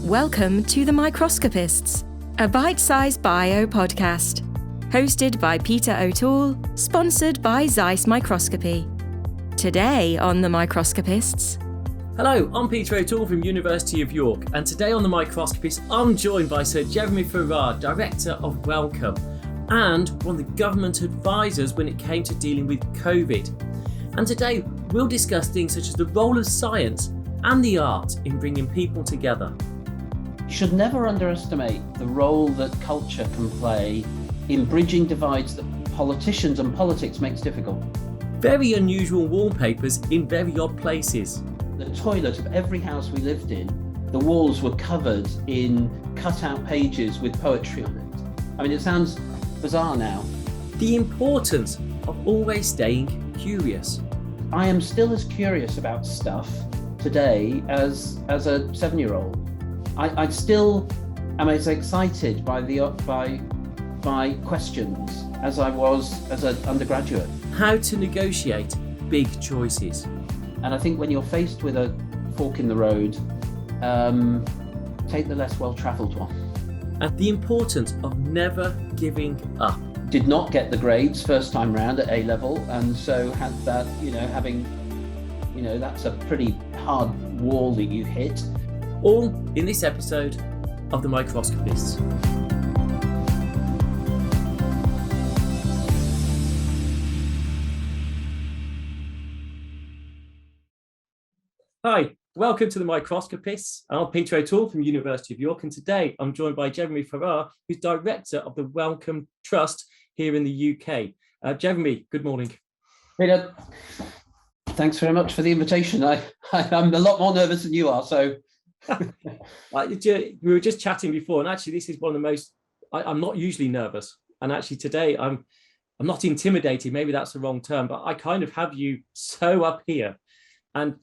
Welcome to The Microscopists, a bite-sized bio podcast. Hosted by Peter O'Toole, sponsored by Zeiss Microscopy. Today on The Microscopists. Hello, I'm Peter O'Toole from University of York, and today on The Microscopists, I'm joined by Sir Jeremy Farrar, Director of Wellcome, and one of the government advisors when it came to dealing with COVID. And today, we'll discuss things such as the role of science and the art in bringing people together. You should never underestimate the role that culture can play in bridging divides that politicians and politics makes difficult. Very unusual wallpapers in very odd places. The toilet of every house we lived in, the walls were covered in cut-out pages with poetry on it. I mean, it sounds bizarre now. The importance of always staying curious. I am still as curious about stuff today as a 7-year-old. I still am as excited by questions as I was as an undergraduate. How to negotiate big choices. And I think when you're faced with a fork in the road, take the less well-travelled one. And the importance of never giving up. Did not get the grades first time round at A level, and so had that, that's a pretty hard wall that you hit. All in this episode of The Microscopists. Hi, welcome to The Microscopists. I'm Peter O'Toole from University of York, and today I'm joined by Jeremy Farrar, who's Director of the Wellcome Trust here in the UK. Jeremy, good morning. Peter, thanks very much for the invitation. I'm a lot more nervous than you are, so... We were just chatting before, and actually this is one of the most... I'm not usually nervous, and actually today I'm not intimidated, maybe that's the wrong term, but I kind of have you so up here, and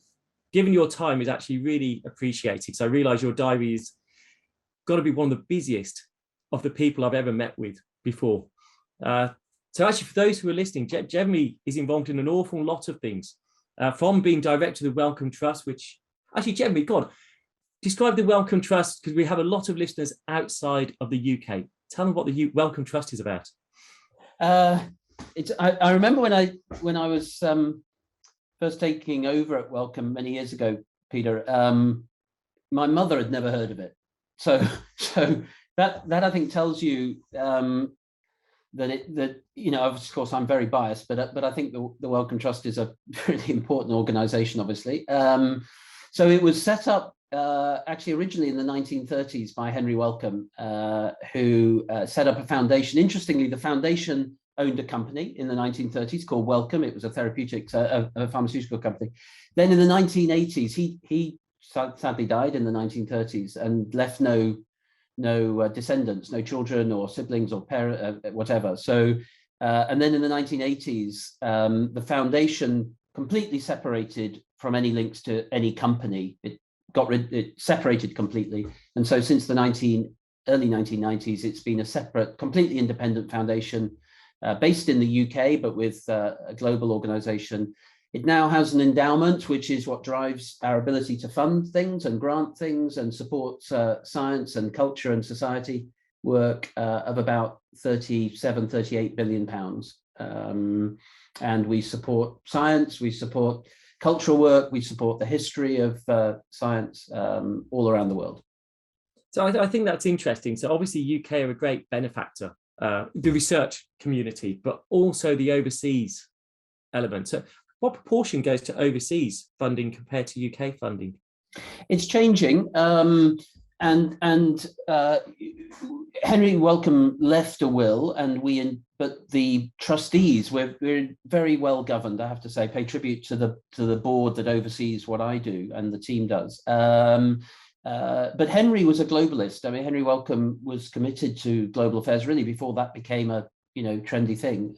given your time is actually really appreciated. So I realise your diary has got to be one of the busiest of the people I've ever met with before. So actually, for those who are listening, Jeremy is involved in an awful lot of things, from being director of the Wellcome Trust, which actually, Jeremy, God, describe the Wellcome Trust, because we have a lot of listeners outside of the UK. Tell them what the Wellcome Trust is about. I remember when I was first taking over at Wellcome many years ago, Peter. My mother had never heard of it, so that I think tells you that of course I'm very biased, but I think the Wellcome Trust is a really important organisation, obviously. So it was set up actually originally in the 1930s by Henry Wellcome, who set up a foundation. Interestingly, the foundation owned a company in the 1930s called Wellcome. It was a pharmaceutical company. Then in the 1980s, he sadly died in the 1930s and left no descendants, no children or siblings or parents, whatever. So, and then in the 1980s, the foundation completely separated from any links to any company. It separated completely. And so since the early 1990s, it's been a separate, completely independent foundation based in the UK, but with a global organization. It now has an endowment, which is what drives our ability to fund things and grant things and support science and culture and society work of about 38 billion pounds. And we support science, we support cultural work, we support the history of science all around the world. So I think that's interesting. So obviously UK are a great benefactor, the research community, but also the overseas element. So what proportion goes to overseas funding compared to UK funding? It's changing. And Henry Wellcome left a will, but the trustees we're very well governed. I have to say, pay tribute to the board that oversees what I do and the team does. But Henry was a globalist. I mean, Henry Wellcome was committed to global affairs really before that became a trendy thing.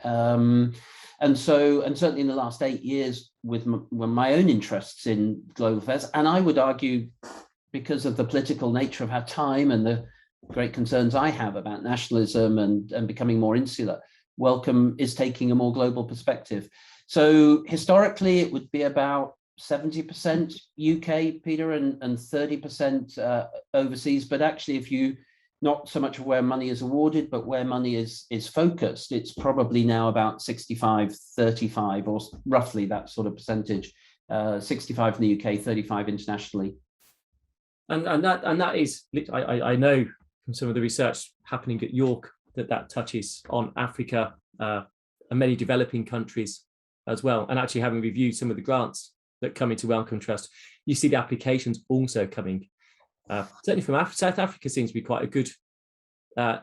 And certainly in the last 8 years, with my own interests in global affairs, and I would argue, because of the political nature of our time and the great concerns I have about nationalism and becoming more insular, Wellcome is taking a more global perspective. So historically, it would be about 70% UK, Peter, and 30% overseas. But actually, if you not so much where money is awarded, but where money is focused, it's probably now about 65-35, or roughly that sort of percentage. 65 in the UK, 35 internationally. And that is, I know from some of the research happening at York that touches on Africa and many developing countries as well. And actually, having reviewed some of the grants that come into Wellcome Trust, you see the applications also coming. Certainly from South Africa seems to be quite a good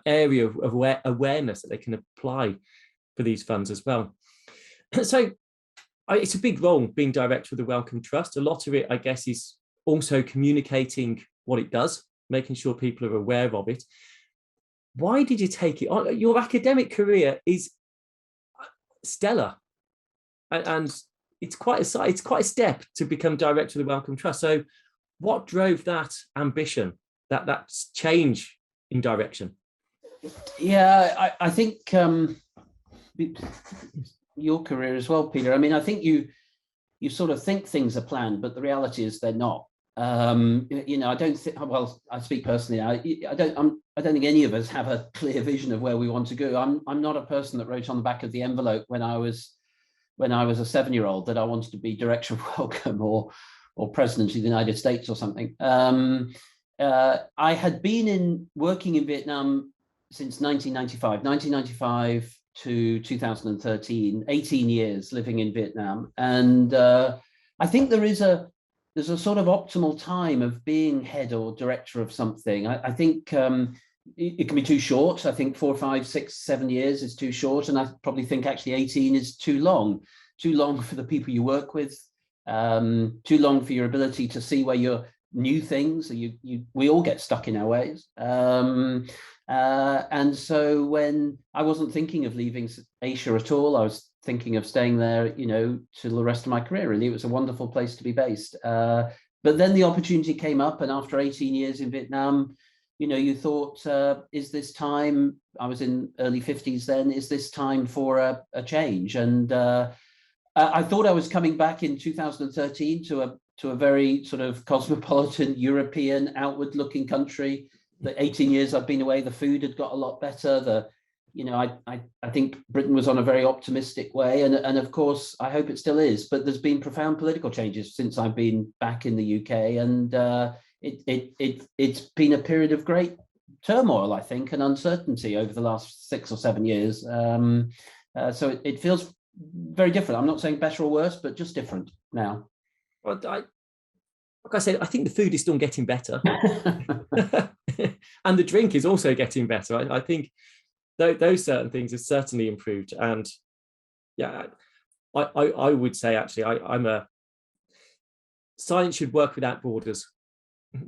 area of awareness that they can apply for these funds as well. So it's a big role being director of the Wellcome Trust. A lot of it, I guess, is also communicating what it does, making sure people are aware of it. Why did you take it on? Your academic career is stellar, and it's quite a step to become director of the Wellcome Trust. So what drove that ambition, that change in direction? Yeah, I think your career as well, Peter. I mean, I think you sort of think things are planned, but the reality is they're not. I don't think. Well, I speak personally. I don't think any of us have a clear vision of where we want to go. I'm not a person that wrote on the back of the envelope when I was a 7-year-old that I wanted to be director of Wellcome or president of the United States or something. I had been working in Vietnam since 1995 to 2013, 18 years living in Vietnam. And I think there's a sort of optimal time of being head or director of something. I think it can be too short. I think 4, 5, 6, 7 years is too short. And I probably think actually 18 is too long for the people you work with, too long for your ability to see where you're new things. We all get stuck in our ways. And so when I wasn't thinking of leaving Asia at all, I was thinking of staying there, till the rest of my career. Really, it was a wonderful place to be based. But then the opportunity came up, and after 18 years in Vietnam, you thought, is this time? I was in early 50s then. Is this time for a change? And I thought I was coming back in 2013 to a very sort of cosmopolitan European outward-looking country. The 18 years I've been away, the food had got a lot better. I think Britain was on a very optimistic way, and of course I hope it still is. But there's been profound political changes since I've been back in the UK, and it's been a period of great turmoil, I think, and uncertainty over the last 6 or 7 years. So it feels very different. I'm not saying better or worse, but just different now. Well, like I said, I think the food is still getting better, and the drink is also getting better. I think those certain things have certainly improved. And yeah, I would say actually, science should work without borders.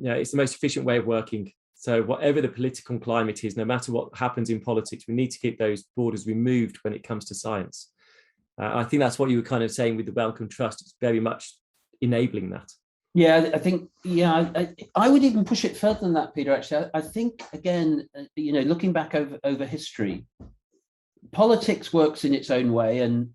It's the most efficient way of working. So whatever the political climate is, no matter what happens in politics, we need to keep those borders removed when it comes to science. I think that's what you were kind of saying with the Wellcome Trust. It's very much enabling that. Yeah, I think, I would even push it further than that, Peter, actually. I think, again, looking back over history, politics works in its own way, and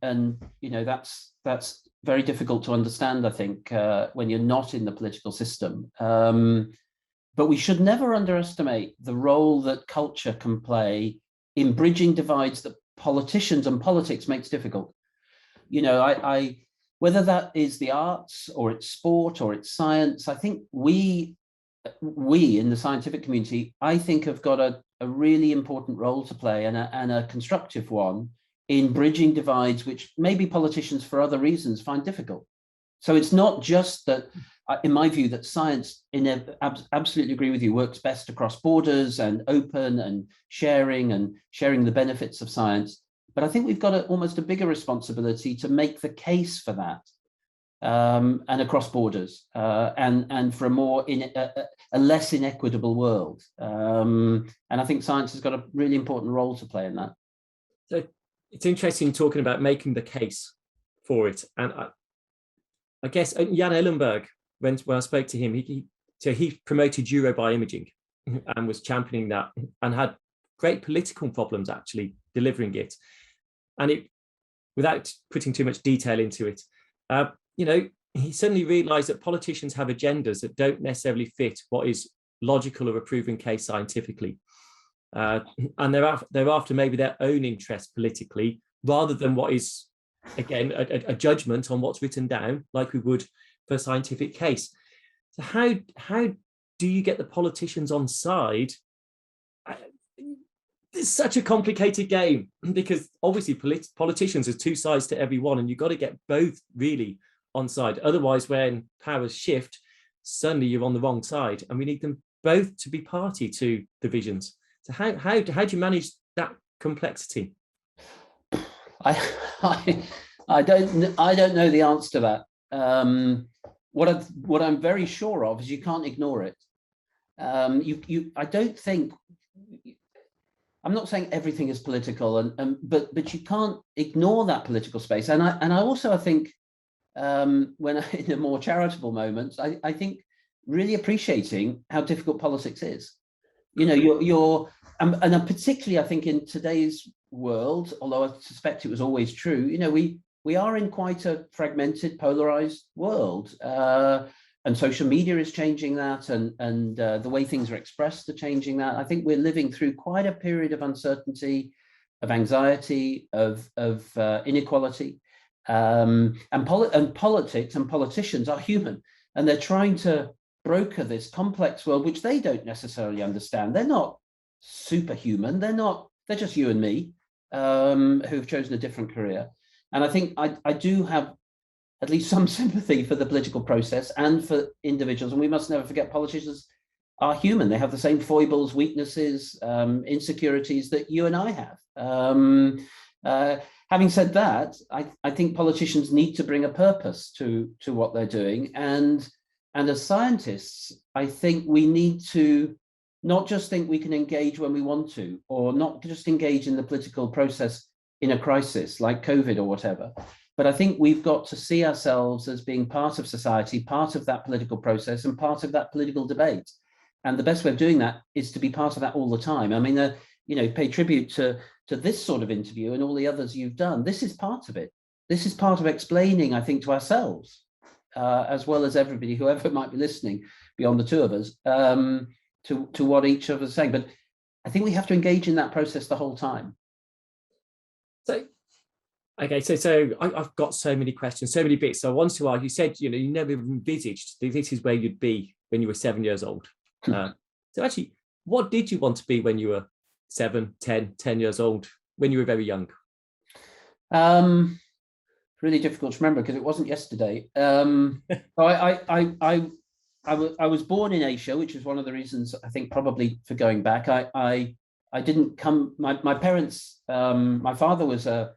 that's very difficult to understand, I think, when you're not in the political system. But we should never underestimate the role that culture can play in bridging divides that politicians and politics makes difficult. Whether that is the arts or it's sport or it's science, I think we in the scientific community, I think, have got a really important role to play, and a constructive one, in bridging divides which maybe politicians for other reasons find difficult. So it's not just that, in my view, that science, absolutely agree with you, works best across borders and open and sharing the benefits of science. But I think we've got almost a bigger responsibility to make the case for that, and across borders, and for a less inequitable world. And I think science has got a really important role to play in that. So it's interesting talking about making the case for it. And I guess Jan Ellenberg, when I spoke to him, he promoted Eurobioimaging and was championing that, and had great political problems actually delivering it. And without putting too much detail into it, he suddenly realized that politicians have agendas that don't necessarily fit what is logical or a proven case scientifically. And they're after maybe their own interests politically, rather than what is, again, a judgment on what's written down, like we would for a scientific case. So how do you get the politicians on side? It's such a complicated game, because obviously politicians are two sides to every one, and you've got to get both really on side. Otherwise, when powers shift, suddenly you're on the wrong side, and we need them both to be party to the visions. So how do you manage that complexity? I don't know the answer to that. What I'm very sure of is you can't ignore it. I don't think. I'm not saying everything is political, but you can't ignore that political space. And I also think when in a more charitable moments, I think really appreciating how difficult politics is. You know, and particularly I think in today's world, although I suspect it was always true, you know, we are in quite a fragmented, polarized world. And social media is changing that, and the way things are expressed are changing that. I think we're living through quite a period of uncertainty, of anxiety, of inequality, and politics and politicians are human, and they're trying to broker this complex world which they don't necessarily understand. They're not superhuman. They're just you and me, who've chosen a different career. And I think I do have at least some sympathy for the political process and for individuals. And we must never forget politicians are human. They have the same foibles, weaknesses, insecurities that you and I have. Having said that, I think politicians need to bring a purpose to what they're doing. And as scientists, I think we need to not just think we can engage when we want to, or not just engage in the political process in a crisis like COVID or whatever. But I think we've got to see ourselves as being part of society, part of that political process, and part of that political debate. And the best way of doing that is to be part of that all the time. I mean, you know, pay tribute to this sort of interview and all the others you've done. This is part of it. This is part of explaining, I think, to ourselves, as well as everybody, whoever might be listening, beyond the two of us, to what each of us is saying. But I think we have to engage in that process the whole time. Okay, so I've got so many questions, so many bits. So I want to ask, you said, you know, you never envisaged this is where you'd be when you were 7 years old. So actually, what did you want to be when you were 7, 10 years old, when you were very young? Really difficult to remember because it wasn't yesterday. So I was born in Asia, which is one of the reasons I think probably for going back. I didn't come. My parents. My father was a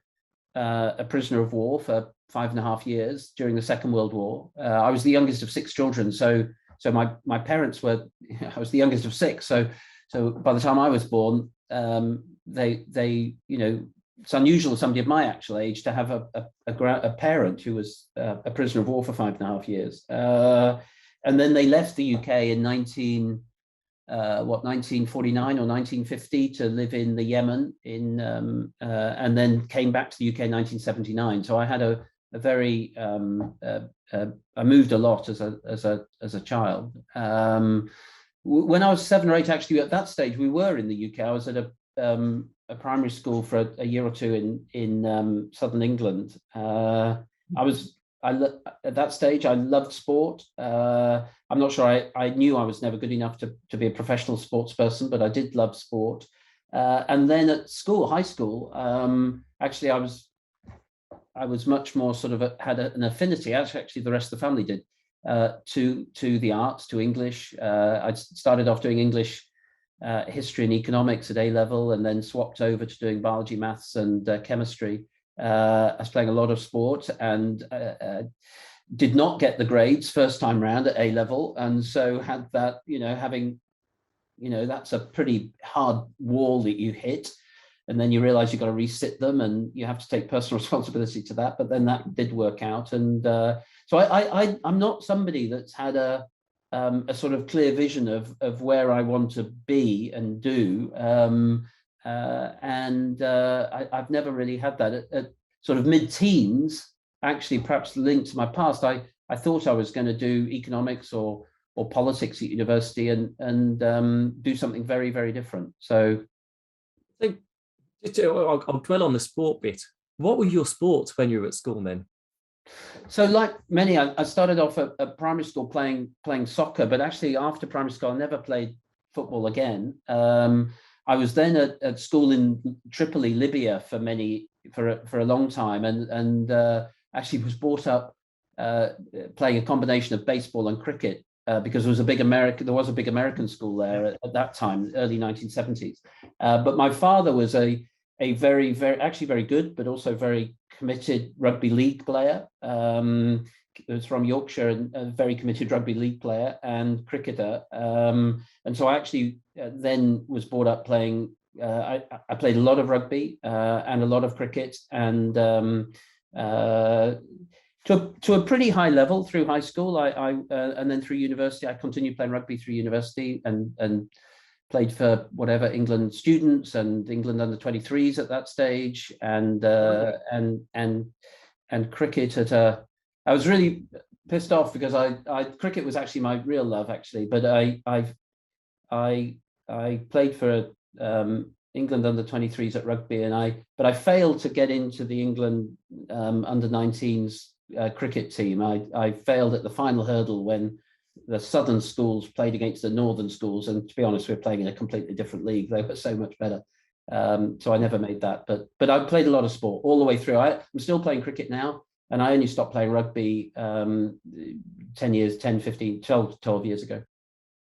prisoner of war for 5.5 years during the Second World War. I was the youngest of 6 children, so my parents were. I was the youngest of 6, so by the time I was born, they you know, it's unusual for somebody of my actual age to have a parent who was a prisoner of war for 5.5 years, and then they left the UK in 1949 or 1950 to live in the Yemen and then came back to the UK in 1979. So I had a very I moved a lot as a child. When I was 7 or 8, actually at that stage we were in the UK. I was at a primary school for a year or two in southern England. At that stage, I loved sport. I'm not sure I knew I was never good enough to be a professional sports person, but I did love sport. And then at school, high school, actually, I was much more sort of had an affinity, as actually the rest of the family did, to the arts, to English. I started off doing English, history and economics at A level, and then swapped over to doing biology, maths, and chemistry. I was playing a lot of sport and did not get the grades first time round at A level, and so had that, you know, having, you know, that's a pretty hard wall that you hit, and then you realize you've got to resit them and you have to take personal responsibility to that. But then that did work out, and so I'm not somebody that's had a sort of clear vision of where I want to be and do. I've never really had that. At sort of mid-teens, actually, perhaps linked to my past, I I thought I was going to do economics or politics at university and do something very, very different. So I'll dwell on the sport bit. What were your sports when you were at school then? So like many, I started off at primary school playing soccer, but actually after primary school, I never played football again. I was then at school in Tripoli, Libya for a long time, and actually was brought up playing a combination of baseball and cricket because there was a big American school there at that time, early 1970s. But my father was a very, very, actually very good, but also very committed rugby league player. He was from Yorkshire and a very committed rugby league player and cricketer. And so I actually then was brought up playing. I played a lot of rugby and a lot of cricket, and to a pretty high level through high school. And then through university, I continued playing rugby through university and played for whatever England students and England under 23s at that stage, and cricket at a. I was really pissed off because cricket was actually my real love, actually, but I played for England under 23s at rugby, but I failed to get into the England under 19s cricket team. I failed at the final hurdle when the southern schools played against the northern schools, and to be honest, we were playing in a completely different league. They were so much better. So I never made that, but I played a lot of sport all the way through. I'm still playing cricket now, and I only stopped playing rugby 10 years, 10, 15, 12 years ago.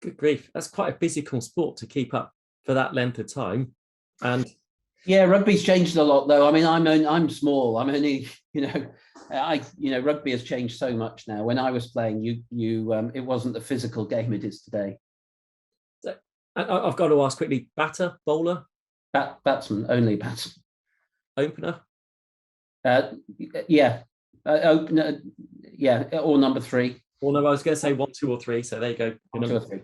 Good grief. That's quite a physical sport to keep up for that length of time. And yeah, rugby's changed a lot though. I mean, I'm small. I'm only, rugby has changed so much now. When I was playing, it wasn't the physical game it is today. So, I've got to ask quickly, batter, bowler? Batsman, only batsman. Opener? Yeah. Opener, yeah, or number 3. Well, no, I was going to say 1, 2, or 3. So there you go. 1, 2, or 3.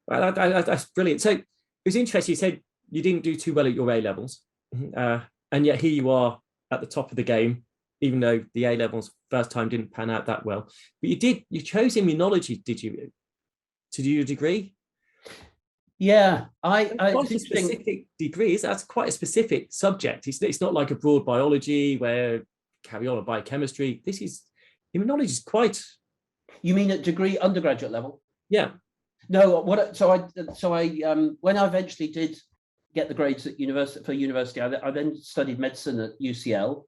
Well, that's brilliant. So it was interesting. You said you didn't do too well at your A levels, and yet here you are at the top of the game, even though the A levels first time didn't pan out that well. But you chose immunology, did you, to do your degree? Yeah, quite a specific degree. That's quite a specific subject. It's not like a broad biology where carry on or biochemistry. This is immunology is quite. You mean at degree undergraduate level? Yeah. No. When I eventually did get the grades at university, I then studied medicine at UCL,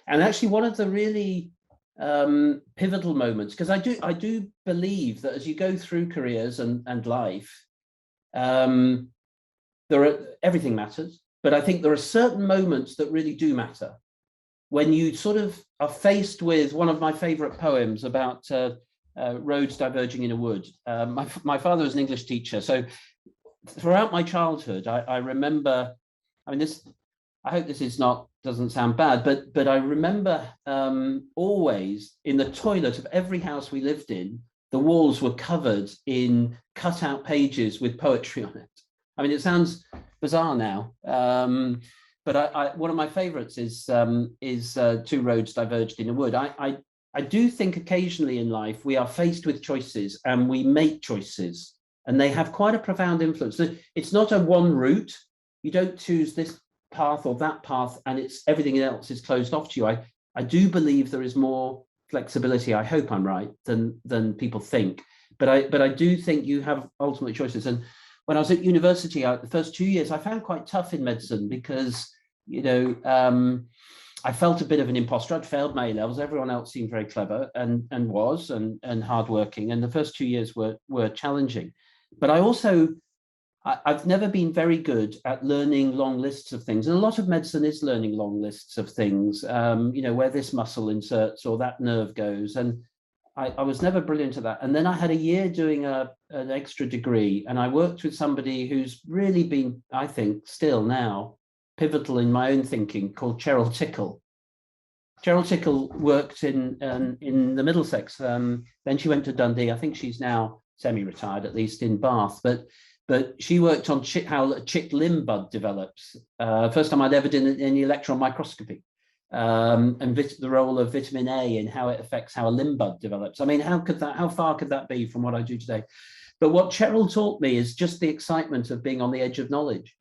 and actually one of the really pivotal moments, because I do believe that as you go through careers and life. Everything matters, but I think there are certain moments that really do matter when you sort of are faced with one of my favorite poems about roads diverging in a wood. My father was an English teacher, so throughout my childhood, I remember. I mean, I hope this doesn't sound bad, but I remember always in the toilet of every house we lived in. The walls were covered in cut-out pages with poetry on it. I mean, it sounds bizarre now, but one of my favourites is Two Roads Diverged in a Wood. I do think occasionally in life we are faced with choices and we make choices, and they have quite a profound influence. It's not a one route. You don't choose this path or that path, and everything else is closed off to you. I do believe there is more flexibility, I hope I'm right, than people think, but I do think you have ultimate choices. And when I was at university, the first 2 years I found quite tough in medicine because I felt a bit of an imposter. I'd failed my A levels. Everyone else seemed very clever and hardworking, and the first 2 years were challenging. But I've never been very good at learning long lists of things. And a lot of medicine is learning long lists of things, where this muscle inserts or that nerve goes. And I was never brilliant at that. And then I had a year doing an extra degree, and I worked with somebody who's really been, I think, still now pivotal in my own thinking, called Cheryl Tickle. Cheryl Tickle worked in the Middlesex. Then she went to Dundee. I think she's now semi-retired, at least in Bath. But she worked on how a chick limb bud develops. First time I'd ever done any electron microscopy. and the role of vitamin A and how it affects how a limb bud develops. I mean, how far could that be from what I do today? But what Cheryl taught me is just the excitement of being on the edge of knowledge.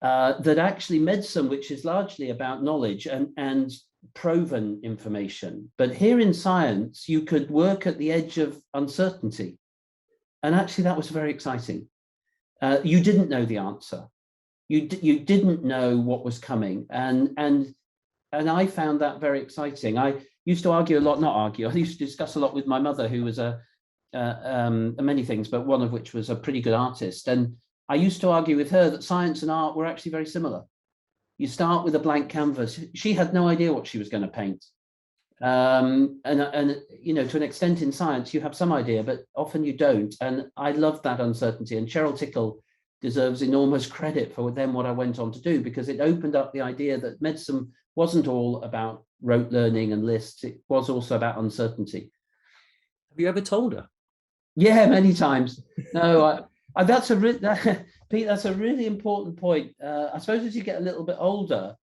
That actually medicine, which is largely about knowledge and proven information, but here in science, you could work at the edge of uncertainty. And actually that was very exciting. You didn't know the answer. You didn't know what was coming. And I found that very exciting. I used to argue a lot, not argue, I used to discuss a lot with my mother, who was many things, but one of which was a pretty good artist. And I used to argue with her that science and art were actually very similar. You start with a blank canvas. She had no idea what she was going to paint. And you know, to an extent in science, you have some idea, but often you don't. And I loved that uncertainty. And Cheryl Tickle deserves enormous credit for then what I went on to do, because it opened up the idea that medicine wasn't all about rote learning and lists. It was also about uncertainty. Have you ever told her? Yeah, many times. No, Pete, that's a really important point. I suppose as you get a little bit older,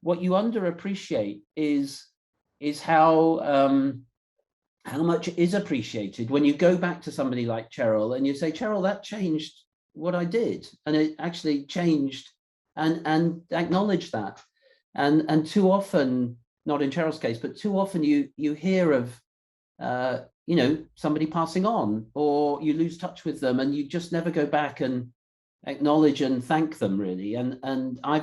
what you underappreciate is how much it is appreciated when you go back to somebody like Cheryl and you say, Cheryl, that changed what I did, and it actually changed, and acknowledge that. And too often, not in Cheryl's case, but too often you hear of you know, somebody passing on, or you lose touch with them and you just never go back and acknowledge and thank them, really. And I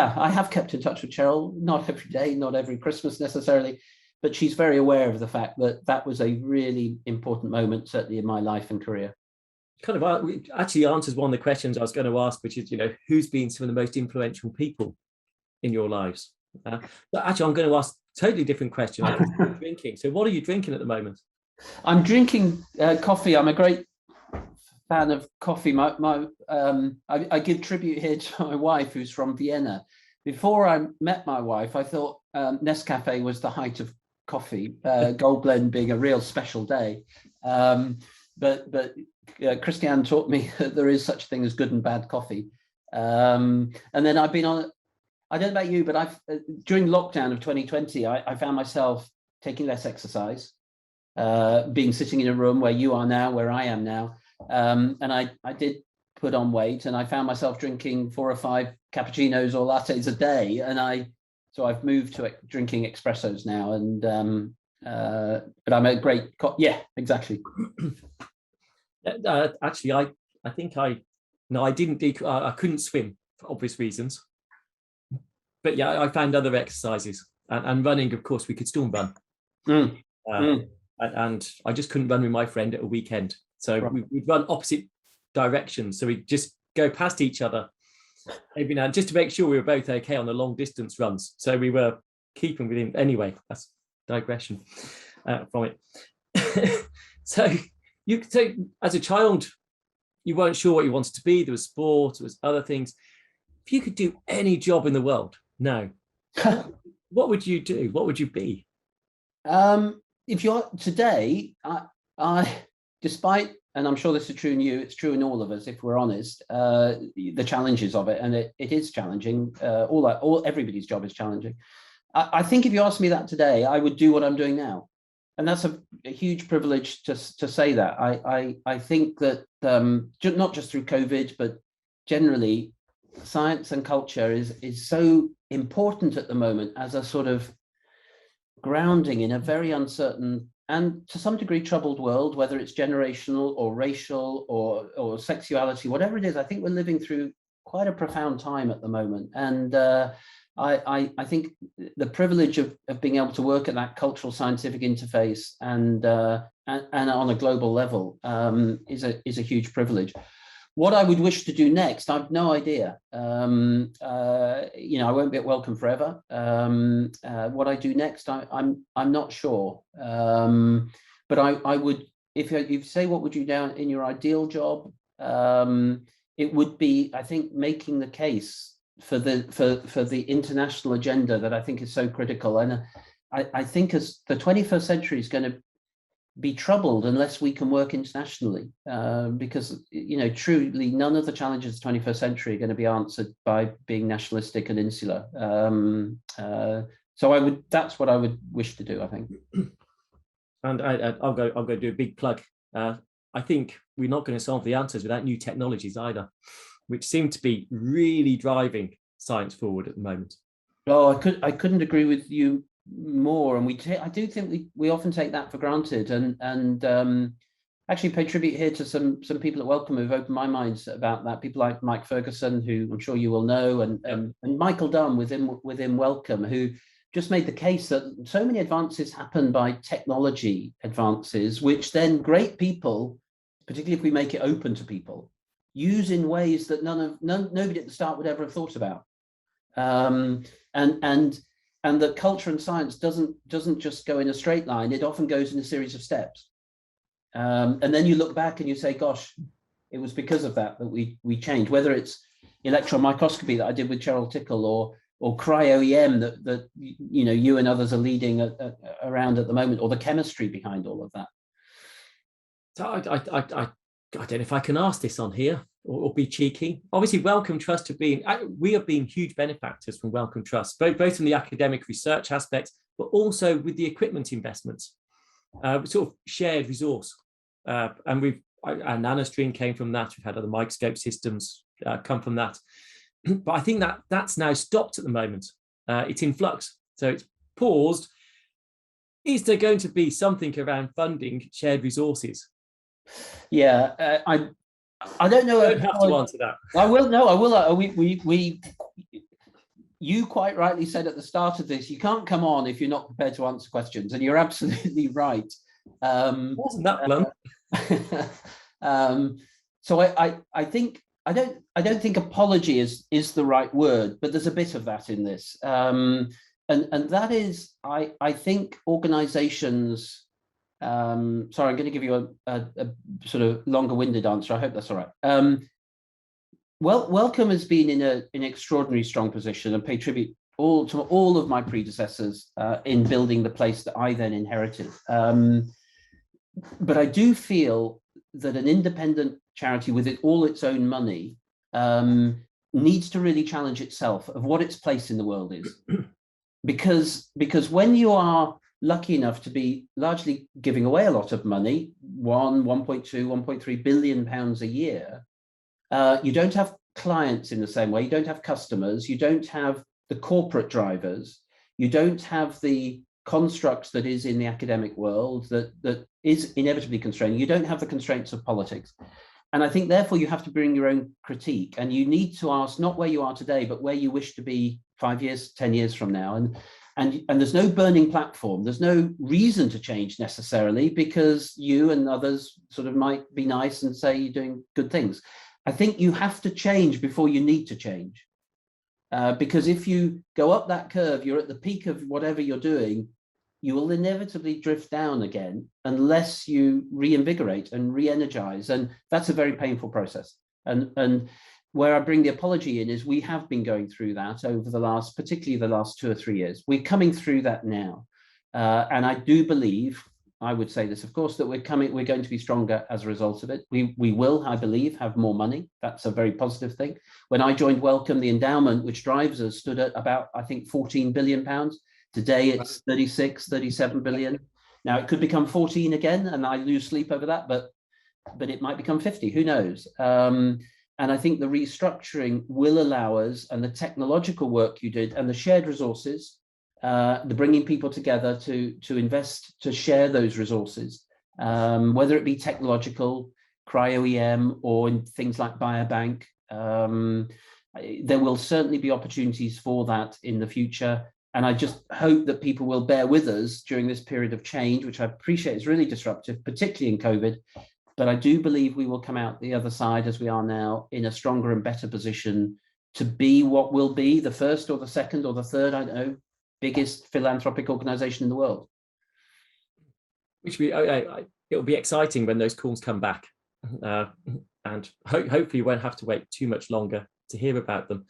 have kept in touch with Cheryl, not every day, not every Christmas necessarily, but she's very aware of the fact that that was a really important moment, certainly in my life and career. Kind of actually answers one of the questions I was going to ask, which is, you know, who's been some of the most influential people in your lives? But actually, I'm going to ask a totally different question. Drinking. So what are you drinking at the moment? I'm drinking coffee. I'm a great fan of coffee. I give tribute here to my wife, who's from Vienna. Before I met my wife, I thought Nescafe was the height of coffee, Gold Blend being a real special day. But Christiane taught me that there is such a thing as good and bad coffee. And then I've been on, I don't know about you, but during lockdown of 2020, I found myself taking less exercise, being sitting in a room where you are now, where I am now. And I did put on weight, and I found myself drinking 4 or 5 cappuccinos or lattes a day. And so I've moved to drinking espressos now. And but I'm a great, yeah, exactly. Actually, I think I couldn't swim for obvious reasons. But yeah, I found other exercises, and running, of course, we could still run. And I just couldn't run with my friend at a weekend. So we'd run opposite directions. So we'd just go past each other every now, just to make sure we were both okay on the long distance runs. So we were keeping within. Anyway, that's digression from it. So as a child, you weren't sure what you wanted to be. There was sport, there was other things. If you could do any job in the world now, what would you do? What would you be? If you're today, I despite, and I'm sure this is true in you, it's true in all of us, if we're honest, the challenges of it, and it is challenging. Everybody's job is challenging. I think if you asked me that today, I would do what I'm doing now. And that's a huge privilege to say that. I think that not just through COVID, but generally, science and culture is so important at the moment as a sort of grounding in a very uncertain and to some degree troubled world, whether it's generational or racial or sexuality, whatever it is. I think we're living through quite a profound time at the moment. And I think the privilege of being able to work at that cultural scientific interface and on a global level is a huge privilege. What I would wish to do next, I've no idea. You know, I won't be at Wellcome forever. What I do next, I'm not sure. But I would, if you say what would you do in your ideal job, it would be, I think, making the case for the international agenda that I think is so critical. And I think as the 21st century is going to be troubled unless we can work internationally, because truly none of the challenges of the 21st century are going to be answered by being nationalistic and insular. So that's what I would wish to do, I think. And I'll go do a big plug. I think we're not going to solve the answers without new technologies either, which seem to be really driving science forward at the moment. Oh, I couldn't agree with you more. And I do think we often take that for granted. And actually pay tribute here to some people at Wellcome who've opened my minds about that. People like Mike Ferguson, who I'm sure you will know, and Michael Dunn within Wellcome, who just made the case that so many advances happen by technology advances, which then great people, particularly if we make it open to people, use in ways that nobody at the start would ever have thought about. And that culture and science doesn't just go in a straight line. It often goes in a series of steps. And then you look back and you say, gosh, it was because of that we changed, whether it's electron microscopy that I did with Cheryl Tickle, or cryo-EM that you and others are leading around at the moment, or the chemistry behind all of that. So I don't know if I can ask this on here or be cheeky. Obviously, Wellcome Trust we have been huge benefactors from Wellcome Trust, both in the academic research aspects, but also with the equipment investments, sort of shared resource. And our NanoStream came from that. We've had other microscope systems come from that. But I think that's now stopped at the moment. It's in flux. So it's paused. Is there going to be something around funding shared resources? Yeah, I don't know. You don't have to answer that. I will. No, I will. You quite rightly said at the start of this, you can't come on if you're not prepared to answer questions, and you're absolutely right. Wasn't that blunt? So I think I don't think apology is the right word, but there's a bit of that in this, and that is I think organizations. Sorry, I'm going to give you a sort of longer-winded answer. I hope that's all right. Wellcome has been in an extraordinarily strong position, and pay tribute to all of my predecessors in building the place that I then inherited. But I do feel that an independent charity with all its own money needs to really challenge itself of what its place in the world is, because when you are lucky enough to be largely giving away a lot of money, 1.2, 1.3 billion pounds a year, you don't have clients in the same way, you don't have customers, you don't have the corporate drivers, you don't have the construct that is in the academic world that is inevitably constrained, you don't have the constraints of politics. And I think therefore you have to bring your own critique, and you need to ask not where you are today, but where you wish to be 5 years, 10 years from now. And there's no burning platform. There's no reason to change necessarily, because you and others sort of might be nice and say you're doing good things. I think you have to change before you need to change. Because if you go up that curve, you're at the peak of whatever you're doing, you will inevitably drift down again unless you reinvigorate and re-energize. And that's a very painful process. And where I bring the apology in is we have been going through that over particularly the last 2 or 3 years. We're coming through that now. And I do believe, I would say this, of course, that we're going to be stronger as a result of it. We will, I believe, have more money. That's a very positive thing. When I joined Wellcome, the endowment, which drives us, stood at about, I think, 14 billion pounds. Today it's 36, 37 billion. Now it could become 14 again, and I lose sleep over that, but it might become 50, who knows? And I think the restructuring will allow us, and the technological work you did, and the shared resources, the bringing people together to invest, to share those resources, whether it be technological, cryo-EM, or in things like Biobank. There will certainly be opportunities for that in the future. And I just hope that people will bear with us during this period of change, which I appreciate is really disruptive, particularly in COVID. But I do believe we will come out the other side, as we are now, in a stronger and better position to be what will be the first or the second or the third, I don't know, biggest philanthropic organization in the world. Which it'll be exciting when those calls come back. And hopefully you won't have to wait too much longer to hear about them.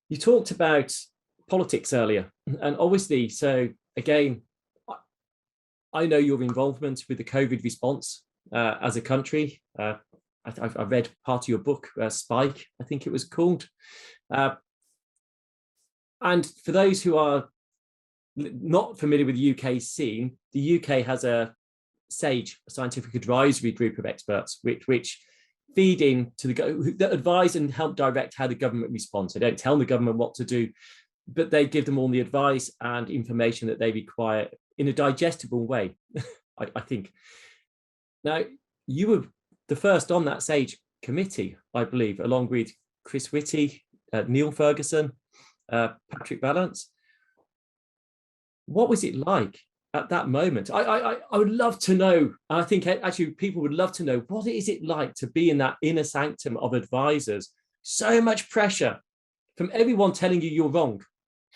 You talked about politics earlier, and obviously, so again, I know your involvement with the COVID response as a country. I read part of your book, Spike, I think it was called. And for those who are not familiar with the UK scene, the UK has a SAGE, a scientific advisory group of experts, which feed in to that advise and help direct how the government responds. They don't tell the government what to do, but they give them all the advice and information that they require in a digestible way, I think. Now, you were the first on that SAGE committee, I believe, along with Chris Whitty, Neil Ferguson, Patrick Vallance. What was it like at that moment? I would love to know. I think actually people would love to know, what is it like to be in that inner sanctum of advisors? So much pressure from everyone telling you you're wrong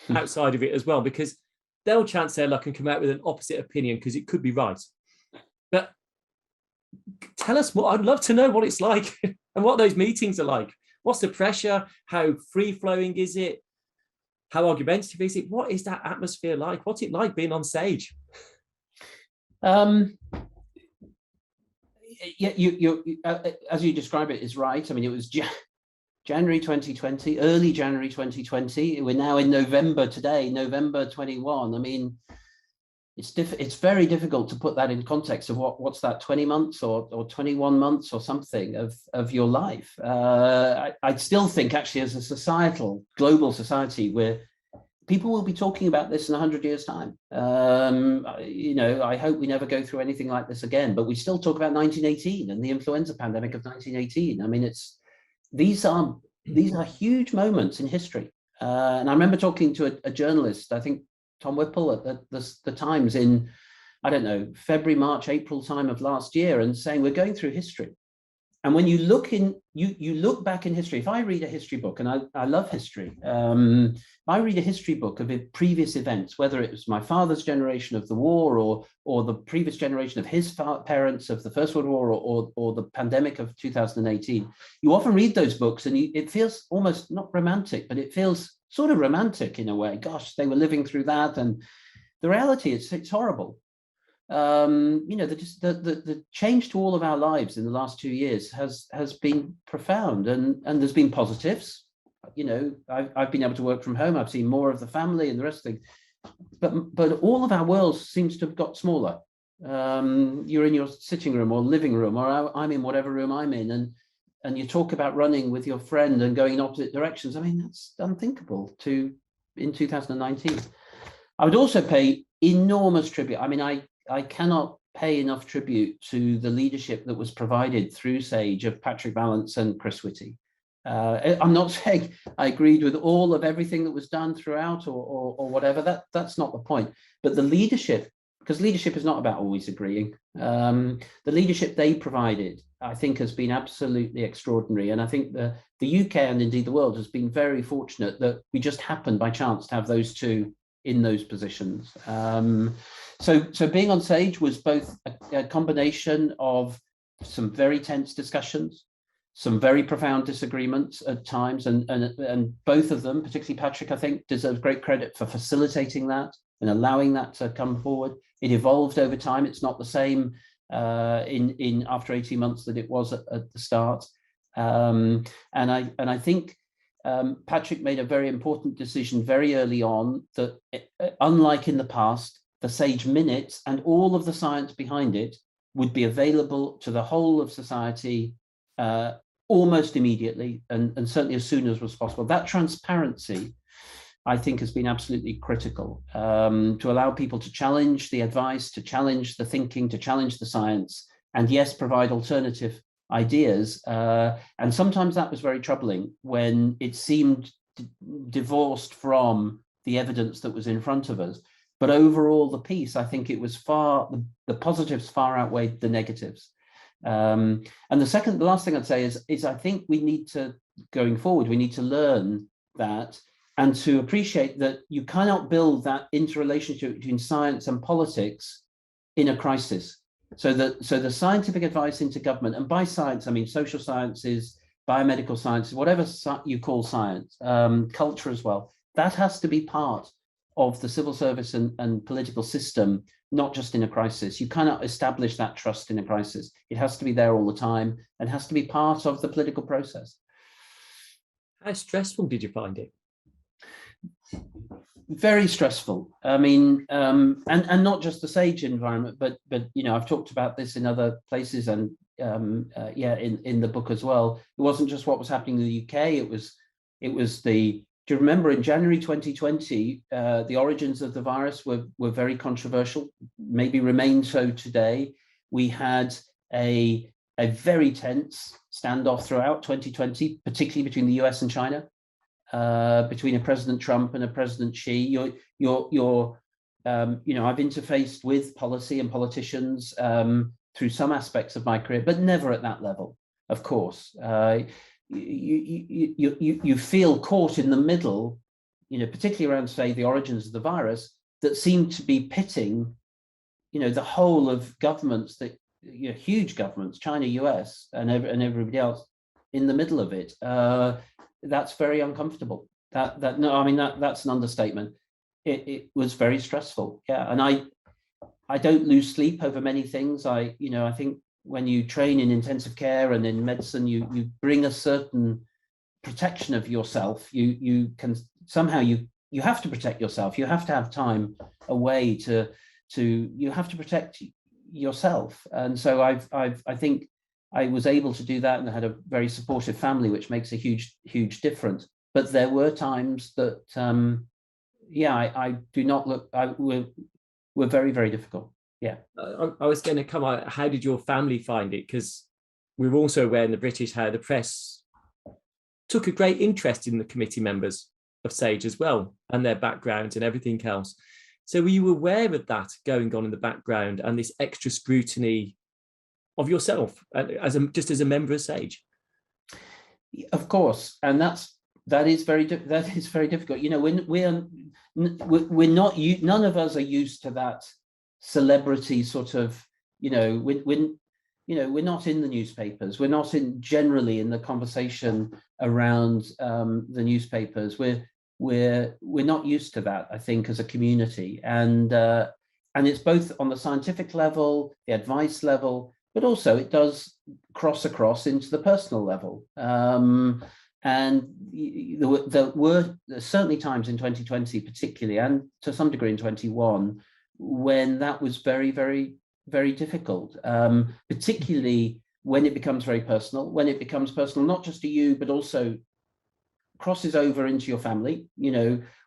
outside of it as well, because they'll chance their luck and come out with an opposite opinion because it could be right. But tell us what, I'd love to know what it's like and what those meetings are like. What's the pressure? How free-flowing is it? How argumentative is it? What is that atmosphere like? What's it like being on SAGE? Yeah, you as you describe it is right. I mean, it was January 2020, early January 2020. We're now in November today, November 21. I mean, it's very difficult to put that in context of what's that, 20 months or 21 months or something of your life. I still think actually as a societal, global society, where people will be talking about this in 100 years' time. You know, I hope we never go through anything like this again, but we still talk about 1918 and the influenza pandemic of 1918. I mean, these are huge moments in history. And I remember talking to a journalist, I think Tom Whipple at the Times in, I don't know, February, March, April time of last year, and saying we're going through history. And when you look back in history, if I read a history book, and I love history, if I read a history book of previous events, whether it was my father's generation of the war or the previous generation of his parents of the First World War or the pandemic of 2018, you often read those books and it feels almost not romantic, but it feels sort of romantic in a way. Gosh, they were living through that. And the reality is it's horrible. You know, the change to all of our lives in the last 2 years has been profound, and there's been positives. You know, I've been able to work from home. I've seen more of the family and the rest of things, but all of our worlds seems to have got smaller. You're in your sitting room or living room, or I'm in whatever room I'm in, and you talk about running with your friend and going in opposite directions. I mean, that's unthinkable in 2019. I would also pay enormous tribute. I mean, I cannot pay enough tribute to the leadership that was provided through SAGE of Patrick Vallance and Chris Whitty. I'm not saying I agreed with all of everything that was done throughout or whatever. That's not the point. But the leadership, because leadership is not about always agreeing. The leadership they provided, I think, has been absolutely extraordinary. And I think the UK and indeed the world has been very fortunate that we just happened by chance to have those two in those positions. So being on SAGE was both a combination of some very tense discussions, some very profound disagreements at times, and both of them, particularly Patrick, I think, deserves great credit for facilitating that and allowing that to come forward. It evolved over time. It's not the same in after 18 months that it was at the start. And I think Patrick made a very important decision very early on that, unlike in the past, the SAGE minutes and all of the science behind it would be available to the whole of society almost immediately, and certainly as soon as was possible. That transparency, I think, has been absolutely critical to allow people to challenge the advice, to challenge the thinking, to challenge the science, and yes, provide alternative ideas. And sometimes that was very troubling when it seemed divorced from the evidence that was in front of us. But overall, the piece, I think it was the positives far outweighed the negatives. And the last thing I'd say is I think we need to, going forward, we need to learn that and to appreciate that you cannot build that interrelationship between science and politics in a crisis. So the scientific advice into government, and by science, I mean social sciences, biomedical sciences, whatever you call science, culture as well, that has to be part of the civil service and political system, not just in a crisis. You cannot establish that trust in a crisis. It has to be there all the time and has to be part of the political process. How stressful did you find it? Very stressful. I mean, and not just the SAGE environment, but I've talked about this in other places, and in the book as well. It wasn't just what was happening in the UK. It was the. Do you remember in January 2020, the origins of the virus were very controversial, maybe remain so today. We had a very tense standoff throughout 2020, particularly between the US and China, between a President Trump and a President Xi. I've interfaced with policy and politicians through some aspects of my career, but never at that level, of course. You feel caught in the middle, particularly around, say, the origins of the virus, that seem to be pitting, the whole of governments, that huge governments, China, US, and everybody else in the middle of it. That's very uncomfortable. That's an understatement. It was very stressful. Yeah, and I don't lose sleep over many things. I think when you train in intensive care and in medicine, you bring a certain protection of yourself. You can somehow you have to protect yourself. You have to have time away to you have to protect yourself. And so I think I was able to do that, and I had a very supportive family, which makes a huge difference. But there were times that I do not look. Were very, very difficult. Yeah. I was going to come on. How did your family find it? Because we're also aware in the British how the press took a great interest in the committee members of SAGE as well, and their backgrounds and everything else. So were you aware of that going on in the background and this extra scrutiny of yourself as a member of SAGE? Of course, and that is very difficult. We're not. None of us are used to that celebrity sort of. We're not in the newspapers. We're not generally in the conversation around the newspapers. We're not used to that, I think, as a community, and it's both on the scientific level, the advice level, but also it does cross across into the personal level. And there were certainly times in 2020, particularly, and to some degree in 21, when that was very, very, very difficult, particularly when it becomes very personal, not just to you, but also crosses over into your family,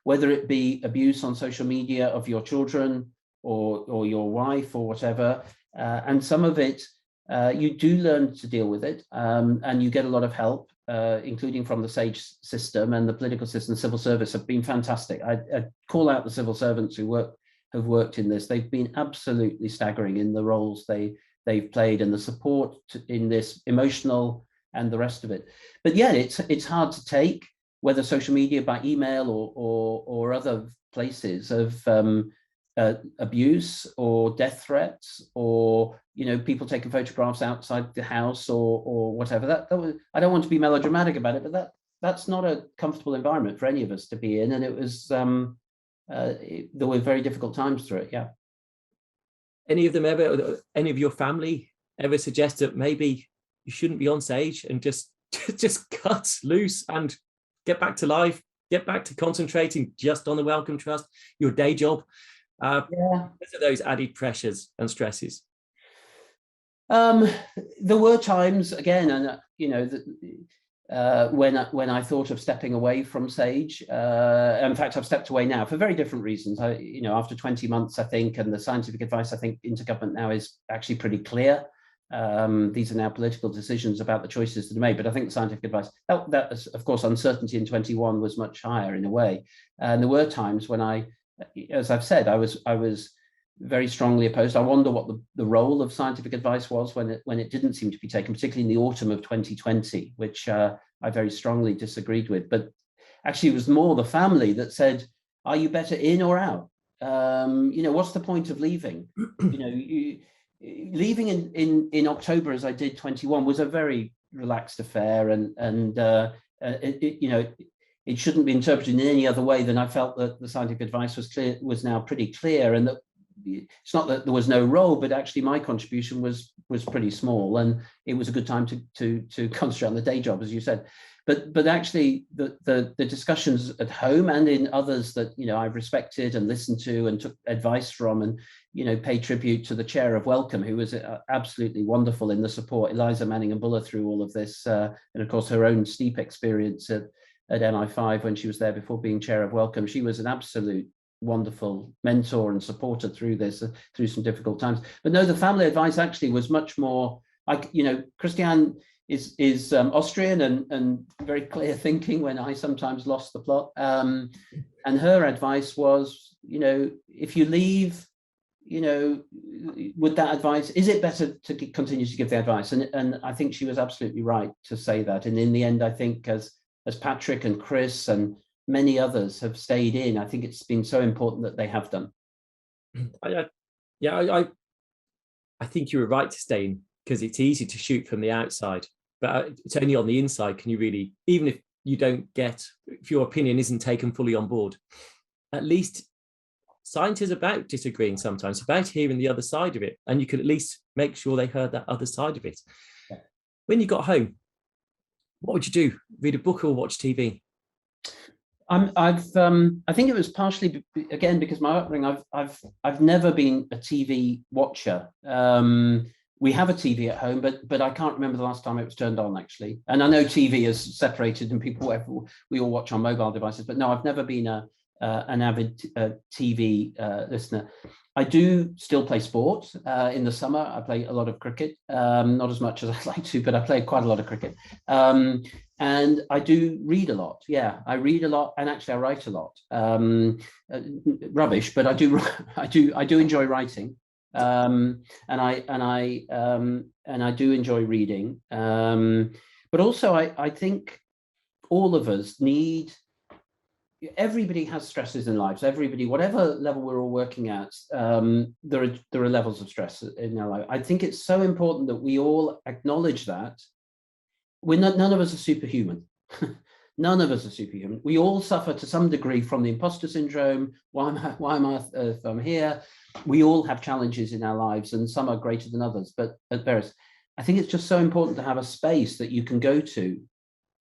whether it be abuse on social media of your children or your wife or whatever. And some of it, you do learn to deal with it, and you get a lot of help, including from the SAGE system, and the political system. The civil service have been fantastic. I call out the civil servants who have worked in this. They've been absolutely staggering in the roles they've played, and the support in this, emotional and the rest of it. But yeah, it's hard to take, whether social media, by email or other places of abuse or death threats, or people taking photographs outside the house or whatever. That was, I don't want to be melodramatic about it, but that's not a comfortable environment for any of us to be in, and it was there were very difficult times through it. Yeah. Any of your family ever suggest that maybe you shouldn't be on SAGE and just cut loose and get back to life, get back to concentrating just on the Wellcome Trust, your day job? Because of those added pressures and stresses. There were times, again, and when I thought of stepping away from SAGE. In fact, I've stepped away now for very different reasons. After 20 months, I think, and the scientific advice, I think, Intergovernment now is actually pretty clear. These are now political decisions about the choices that are made, but I think the scientific advice, that is, of course, uncertainty in 21 was much higher in a way. And there were times when as I've said, I was very strongly opposed. I wonder what the role of scientific advice was when it didn't seem to be taken, particularly in the autumn of 2020, which I very strongly disagreed with. But actually, it was more the family that said, "Are you better in or out? What's the point of leaving? Leaving in October, as I did 21, was a very relaxed affair, and it shouldn't be interpreted in any other way than I felt that the scientific advice was now pretty clear, and that it's not that there was no role, but actually my contribution was pretty small, and it was a good time to concentrate on the day job, as you said. But actually the discussions at home and in others that, you know, I've respected and listened to and took advice from, and, you know, pay tribute to the chair of Wellcome, who was absolutely wonderful in the support, Eliza Manningham-Buller, through all of this, and of course her own steep experience at MI5 when she was there before being chair of Wellcome. She was an absolute wonderful mentor and supporter through this, through some difficult times. But no, the family advice actually was much more like, you know, Christiane is Austrian and very clear thinking when I sometimes lost the plot. And her advice was, you know, if you leave, you know, with that advice, is it better to continue to give the advice? And I think she was absolutely right to say that. And in the end, I think as Patrick and Chris and many others have stayed in, I think it's been so important that they have done. I think you were right to stay in, because it's easy to shoot from the outside, but it's only on the inside can you really, even if you don't get, if your opinion isn't taken fully on board, at least science is about disagreeing sometimes, about hearing the other side of it, and you can at least make sure they heard that other side of it. Yeah. When you got home, what would you do? Read a book or watch TV? I think it was partially again because my upbringing. I've never been a TV watcher. We have a TV at home, but I can't remember the last time it was turned on, actually. And I know TV is separated and we all watch on mobile devices, but no, I've never been an avid TV listener. I do still play sport. In the summer, I play a lot of cricket, not as much as I'd like to, but I play quite a lot of cricket. And I do read a lot. Yeah, I read a lot, and actually I write a lot. Rubbish, but I do enjoy writing. And I do enjoy reading. But also I think all of us need. Everybody has stresses in lives. Everybody, whatever level we're all working at, there are levels of stress in our life. I think it's so important that we all acknowledge that. None of us are superhuman. None of us are superhuman. We all suffer to some degree from the imposter syndrome. Why am I if I'm here? We all have challenges in our lives, and some are greater than others. But at various, I think it's just so important to have a space that you can go to,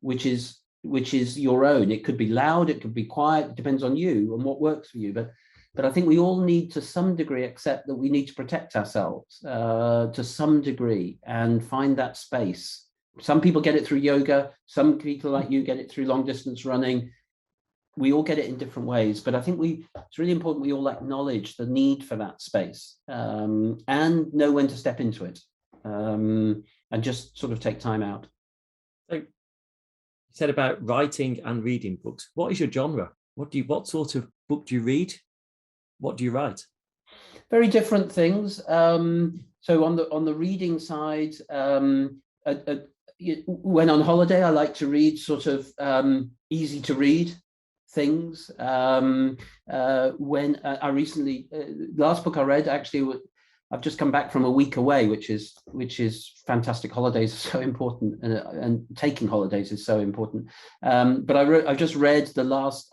which is your own. It could be loud, it could be quiet, it depends on you and what works for you. But I think we all need to some degree accept that we need to protect ourselves to some degree and find that space. Some people get it through yoga, some people like you get it through long distance running. We all get it in different ways, but I think it's really important we all acknowledge the need for that space and know when to step into it and just sort of take time out. So you said about writing and reading books. What is your genre? What sort of book do you read? What do you write? Very different things. So on the reading side, when on holiday, I like to read sort of easy to read things. When I recently, last book I read, actually, I've just come back from a week away, which is fantastic. Holidays are so important, and taking holidays is so important. But I've just read the last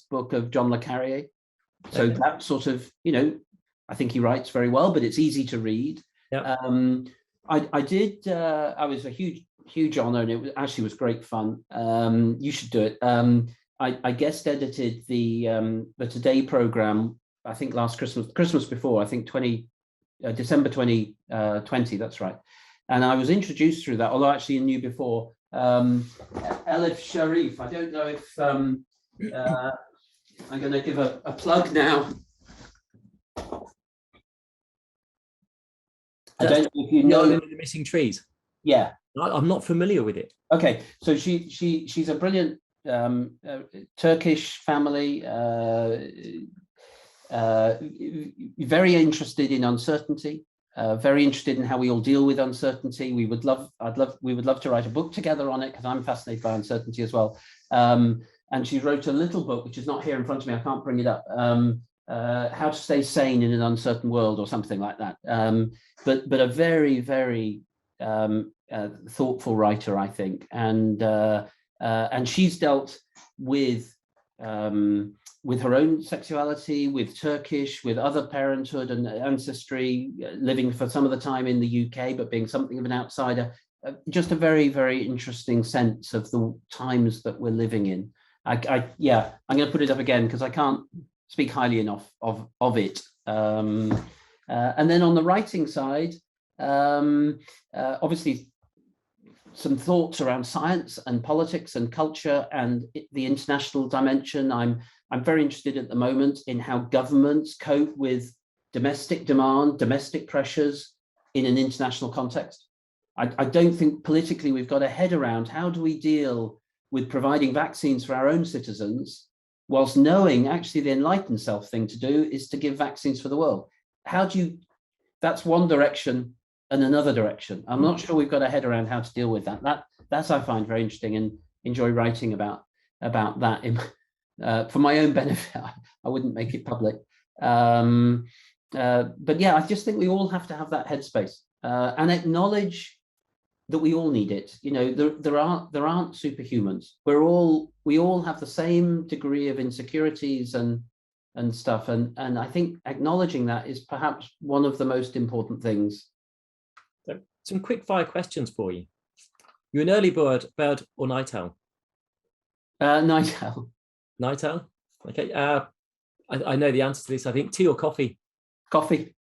book of John le Carré. So that sort of, I think he writes very well, but it's easy to read. Yeah. I was a huge honor, and it actually was great fun. You should do it. I guest edited the Today program, I think last Christmas before, I think December 2020, that's right. And I was introduced through that, although actually I knew before. Elif Sharif, I don't know if I'm going to give a plug now. I don't know if you know The Missing Trees. Yeah, I'm not familiar with it. Okay, so she's a brilliant Turkish family, very interested in uncertainty, very interested in how we all deal with uncertainty. We would love to write a book together on it, because I'm fascinated by uncertainty as well. And she wrote a little book, which is not here in front of me. I can't bring it up. How to Stay Sane in an Uncertain World, or something like that. But a very, very thoughtful writer, I think. And and she's dealt with her own sexuality, with Turkish, with other parenthood and ancestry, living for some of the time in the UK, but being something of an outsider. Just a very, very interesting sense of the times that we're living in. I'm going to put it up again because I can't speak highly enough of it. And then on the writing side, obviously some thoughts around science and politics and culture and the international dimension. I'm very interested at the moment in how governments cope with domestic demand, domestic pressures in an international context. I don't think politically we've got a head around how do we deal with providing vaccines for our own citizens, whilst knowing actually the enlightened self thing to do is to give vaccines for the world. That's one direction and another direction. I'm not sure we've got a head around how to deal with that. That I find very interesting and enjoy writing about that. For my own benefit, I wouldn't make it public. But yeah, I just think we all have to have that headspace and acknowledge that we all need it. You know, there aren't superhumans. We all have the same degree of insecurities and stuff. And I think acknowledging that is perhaps one of the most important things. So, some quick fire questions for you. You're an early bird or night owl? Night owl. Night owl. Okay. I know the answer to this. I think tea or coffee? Coffee.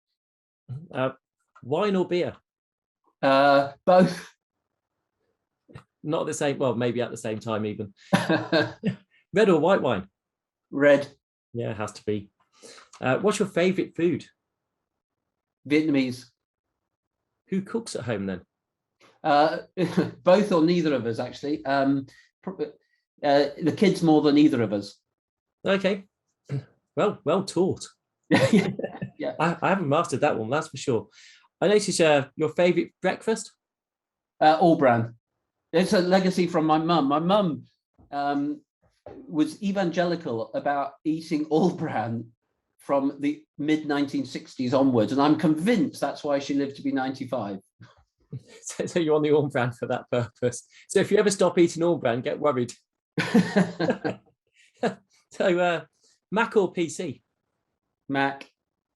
Wine or beer? Both. Not the same. Well, maybe at the same time even. Red or white wine? Red. Yeah, it has to be. What's your favorite food? Vietnamese. Who cooks at home then? Both or neither of us, actually. The kids more than either of us. Okay. Well taught. Yeah. I haven't mastered that one, that's for sure. I noticed your favorite breakfast? All bran. It's a legacy from my mum. My mum was evangelical about eating all bran from the mid 1960s onwards, and I'm convinced that's why she lived to be 95. So you're on the all bran for that purpose. So if you ever stop eating all bran, get worried. So Mac or PC? Mac.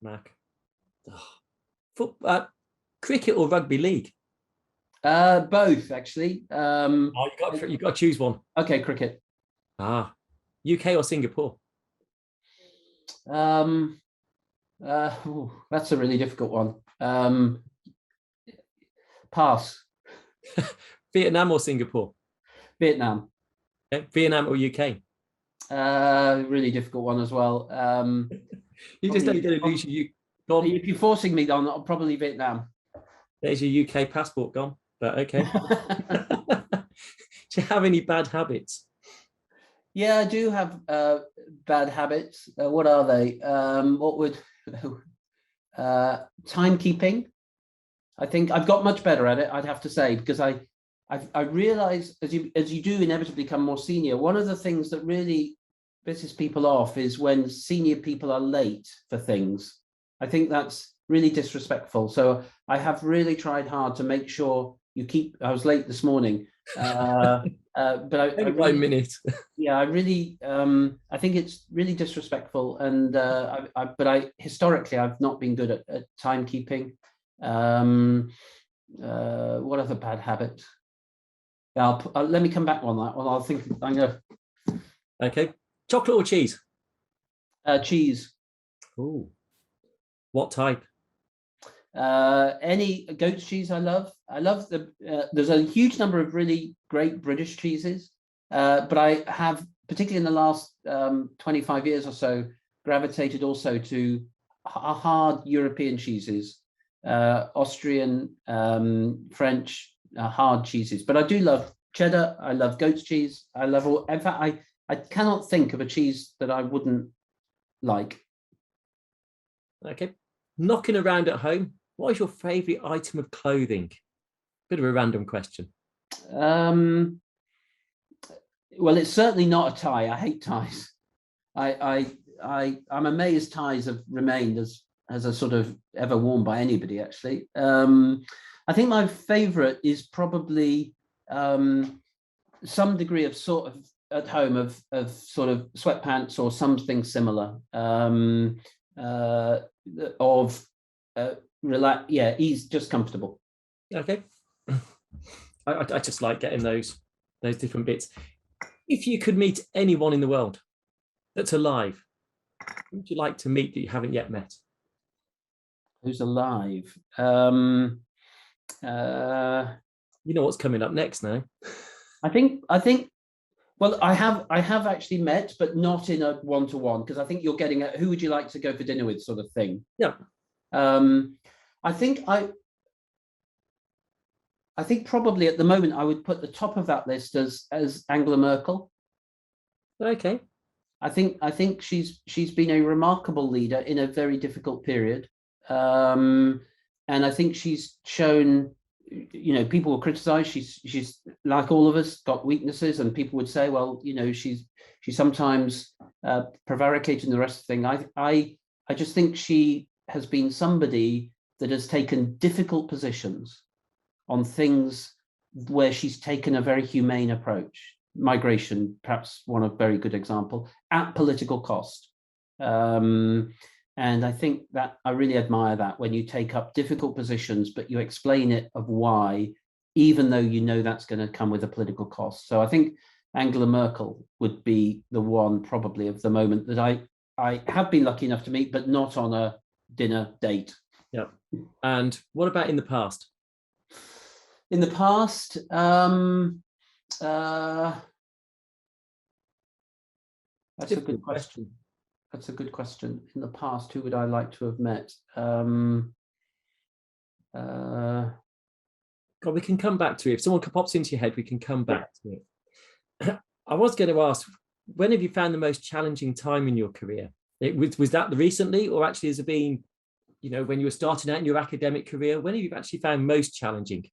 Oh. Cricket or rugby league? Both, actually. You got to choose one. Okay, cricket. UK or Singapore? That's a really difficult one. Pass. Vietnam or Singapore? Vietnam. Okay. Vietnam or UK? Really difficult one as well. You just don't get to lose your. If you're forcing me on, probably Vietnam. There's your UK passport gone, but okay. Do you have any bad habits? Yeah, I do have bad habits. What are they? What would timekeeping? I think I've got much better at it, I'd have to say, because I realize as you do inevitably become more senior, one of the things that really pisses people off is when senior people are late for things. I think that's really disrespectful. So I have really tried hard to make sure you keep. I was late this morning, but Only a minute. Yeah, I really. I think it's really disrespectful, and but historically I've not been good at timekeeping. What other bad habits? Yeah, let me come back on that one. I'll think. I'm gonna. Okay, chocolate or cheese? Cheese. Ooh. What type? Any goat's cheese I love. I love there's a huge number of really great British cheeses, but I have, particularly in the last 25 years or so, gravitated also to hard European cheeses, Austrian, French, hard cheeses. But I do love cheddar. I love goat's cheese. I love all. In fact, I cannot think of a cheese that I wouldn't like. Okay. Knocking around at home, what is your favourite item of clothing? Bit of a random question. Well, it's certainly not a tie. I hate ties. I'm amazed ties have remained as a sort of ever worn by anybody, actually. I think my favourite is probably some degree of sort of at home of sort of sweatpants or something similar, ease, just comfortable. Okay. I just like getting those different bits. If you could meet anyone in the world that's alive, who would you like to meet that you haven't yet met? Who's alive? You know what's coming up next now. I think. Well, I have actually met, but not in a one-to-one, because I think you're getting at who would you like to go for dinner with, sort of thing. Yeah. I think probably at the moment I would put the top of that list as Angela Merkel. Okay. I think she's been a remarkable leader in a very difficult period, and I think she's shown. People will criticize. She's like all of us, got weaknesses, and people would say, well, she's sometimes prevaricating the rest of the thing. I just think she has been somebody that has taken difficult positions on things where she's taken a very humane approach. Migration, perhaps one of very good example, at political cost. And I think that I really admire that, when you take up difficult positions, but you explain it of why, even though that's going to come with a political cost. So I think Angela Merkel would be the one probably of the moment that I have been lucky enough to meet, but not on a dinner date. Yeah. And what about in the past? In the past, that's a good question. That's a good question. In the past, who would I like to have met? God, we can come back to it. If someone pops into your head, we can come back to it. I was going to ask, when have you found the most challenging time in your career? Was that recently, or actually has it been, when you were starting out in your academic career? When have you actually found most challenging?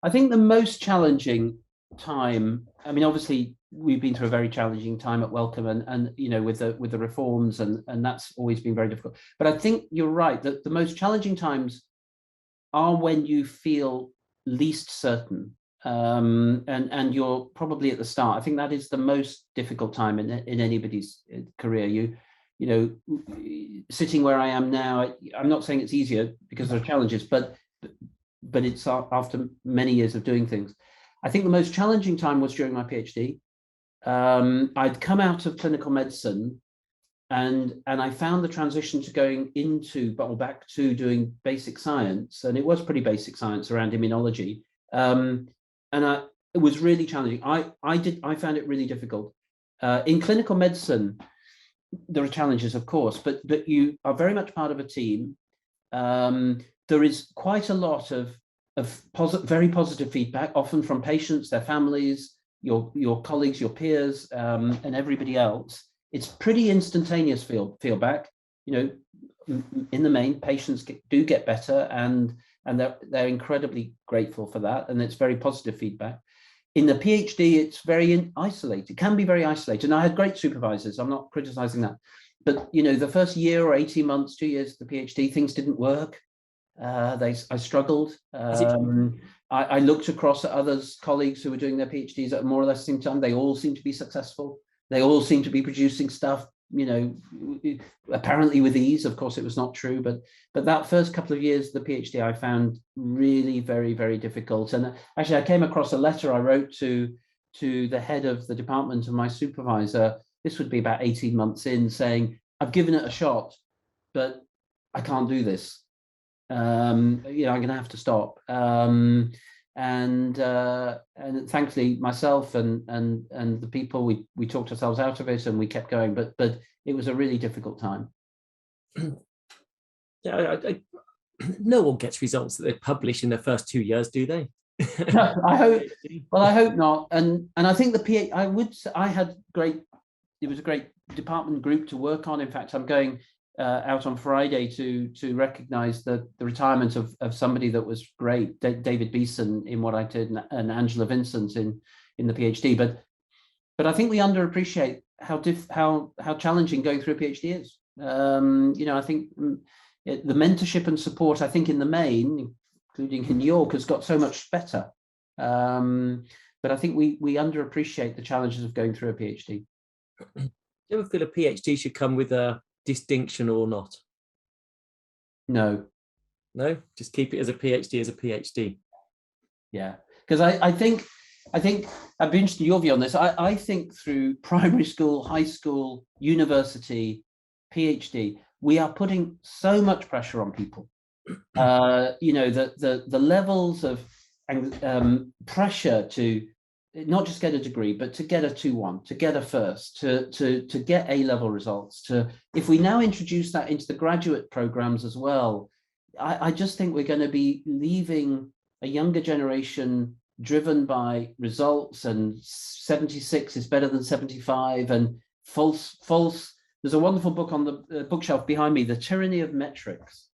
I think the most challenging time, I mean, obviously we've been through a very challenging time at Wellcome, and with the reforms, and that's always been very difficult. But I think you're right that the most challenging times are when you feel least certain, and you're probably at the start. I think that is the most difficult time in anybody's career. Sitting where I am now, I'm not saying it's easier, because there are challenges, but it's after many years of doing things. I think the most challenging time was during my PhD. I'd come out of clinical medicine, and I found the transition to going back to doing basic science, and it was pretty basic science around immunology, and it was really challenging. I found it really difficult. In clinical medicine, there are challenges, of course, but you are very much part of a team. There is quite a lot of very positive feedback, often from patients, their families, your colleagues, your peers, and everybody else. It's pretty instantaneous feedback. In the main, patients do get better, and they're incredibly grateful for that, and it's very positive feedback. In the PhD, it's very isolated. It can be very isolated. And I had great supervisors. I'm not criticizing that, but the first year or 18 months, 2 years of the PhD, things didn't work. I struggled. I looked across at others, colleagues who were doing their PhDs at more or less the same time. They all seemed to be successful. They all seemed to be producing stuff, apparently with ease. Of course, it was not true, but that first couple of years of the PhD, I found really very, very difficult. And actually, I came across a letter I wrote to the head of the department and my supervisor. This would be about 18 months in, saying, I've given it a shot, but I can't do this. I'm going to have to stop. And thankfully, myself and the people, we talked ourselves out of it, and we kept going. But it was a really difficult time. Yeah, no one gets results that they publish in their first 2 years, do they? No, I hope. Well, I hope not. And I think the PhD, I would say I had great. It was a great department group to work on. In fact, I'm going out on Friday to recognise the retirement of somebody that was great, David Beeson in what I did, and Angela Vincent in the PhD. But I think we underappreciate how challenging going through a PhD is. I think the mentorship and support, I think in the main, including in New York, has got so much better. but I think we underappreciate the challenges of going through a PhD. Do you ever feel a PhD should come with a distinction or not? No. No, just keep it as a PhD as a PhD. Yeah, because I think I'd be interested in your view on this. I think through primary school, high school, university, PhD, we are putting so much pressure on people. The levels of pressure to not just get a degree, but to get a 2-1, to get a first, to get A-level results. If we now introduce that into the graduate programs as well, I just think we're going to be leaving a younger generation driven by results, and 76 is better than 75, and false. There's a wonderful book on the bookshelf behind me, The Tyranny of Metrics.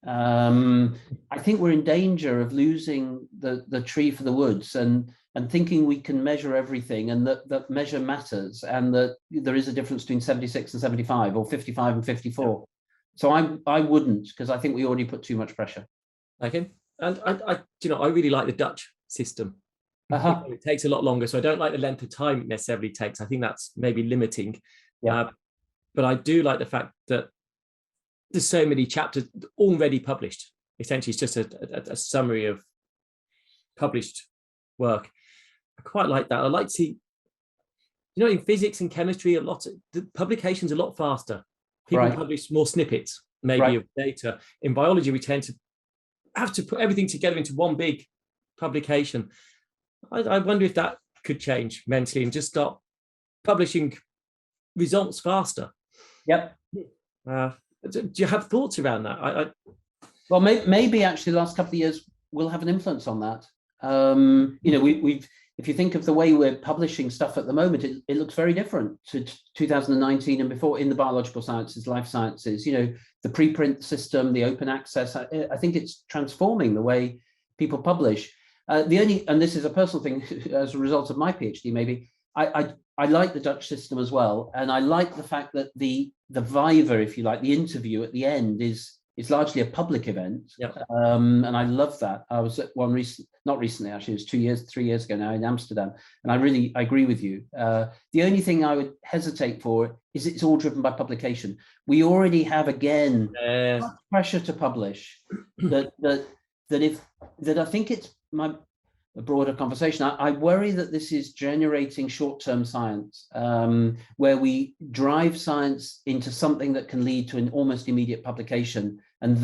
I think we're in danger of losing the tree for the woods, and thinking we can measure everything, and that measure matters, and that there is a difference between 76 and 75, or 55 and 54. So I wouldn't, because I think we already put too much pressure. Okay, and I really like the Dutch system. It takes a lot longer, so I don't like the length of time it necessarily takes. I think that's maybe limiting. Yeah. But I do like the fact that there's so many chapters already published. Essentially, it's just a summary of published work. I quite like that. I like to see, in physics and chemistry, the publication's a lot faster. People publish more snippets, maybe, of data. In biology, we tend to have to put everything together into one big publication. I wonder if that could change mentally and just start publishing results faster. Yep. Do you have thoughts around that? Well, maybe actually the last couple of years will have an influence on that. We've if you think of the way we're publishing stuff at the moment, it looks very different to 2019 and before in the biological sciences, life sciences. The preprint system, the open access. I think it's transforming the way people publish. And this is a personal thing as a result of my PhD, maybe. I like the Dutch system as well, and I like the fact that the viva, if you like, the interview at the end is largely a public event. Yep. And I love that. I was at one not recently, actually, it was 3 years ago now in Amsterdam, and I agree with you. The only thing I would hesitate for is it's all driven by publication. We already have again pressure to publish. that I think it's a broader conversation. I worry that this is generating short-term science, where we drive science into something that can lead to an almost immediate publication, and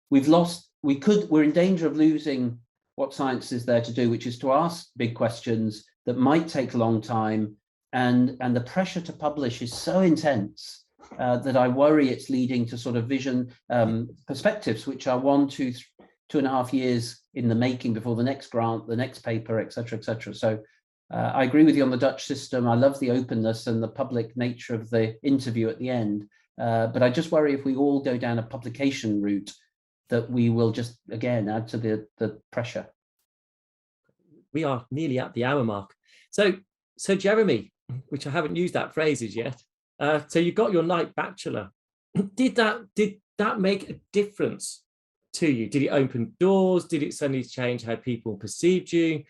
we're in danger of losing what science is there to do, which is to ask big questions that might take a long time, and the pressure to publish is so intense that I worry it's leading to sort of vision perspectives which are 1, 2, 2.5 years in the making before the next grant, the next paper, et cetera, et cetera. So I agree with you on the Dutch system. I love the openness and the public nature of the interview at the end. But I just worry if we all go down a publication route, that we will just, again, add to the pressure. We are nearly at the hour mark. So Jeremy, which I haven't used that phrase as yet. So you got your Knight Bachelor. Did that make a difference to you? Did it open doors? Did it suddenly change how people perceived you?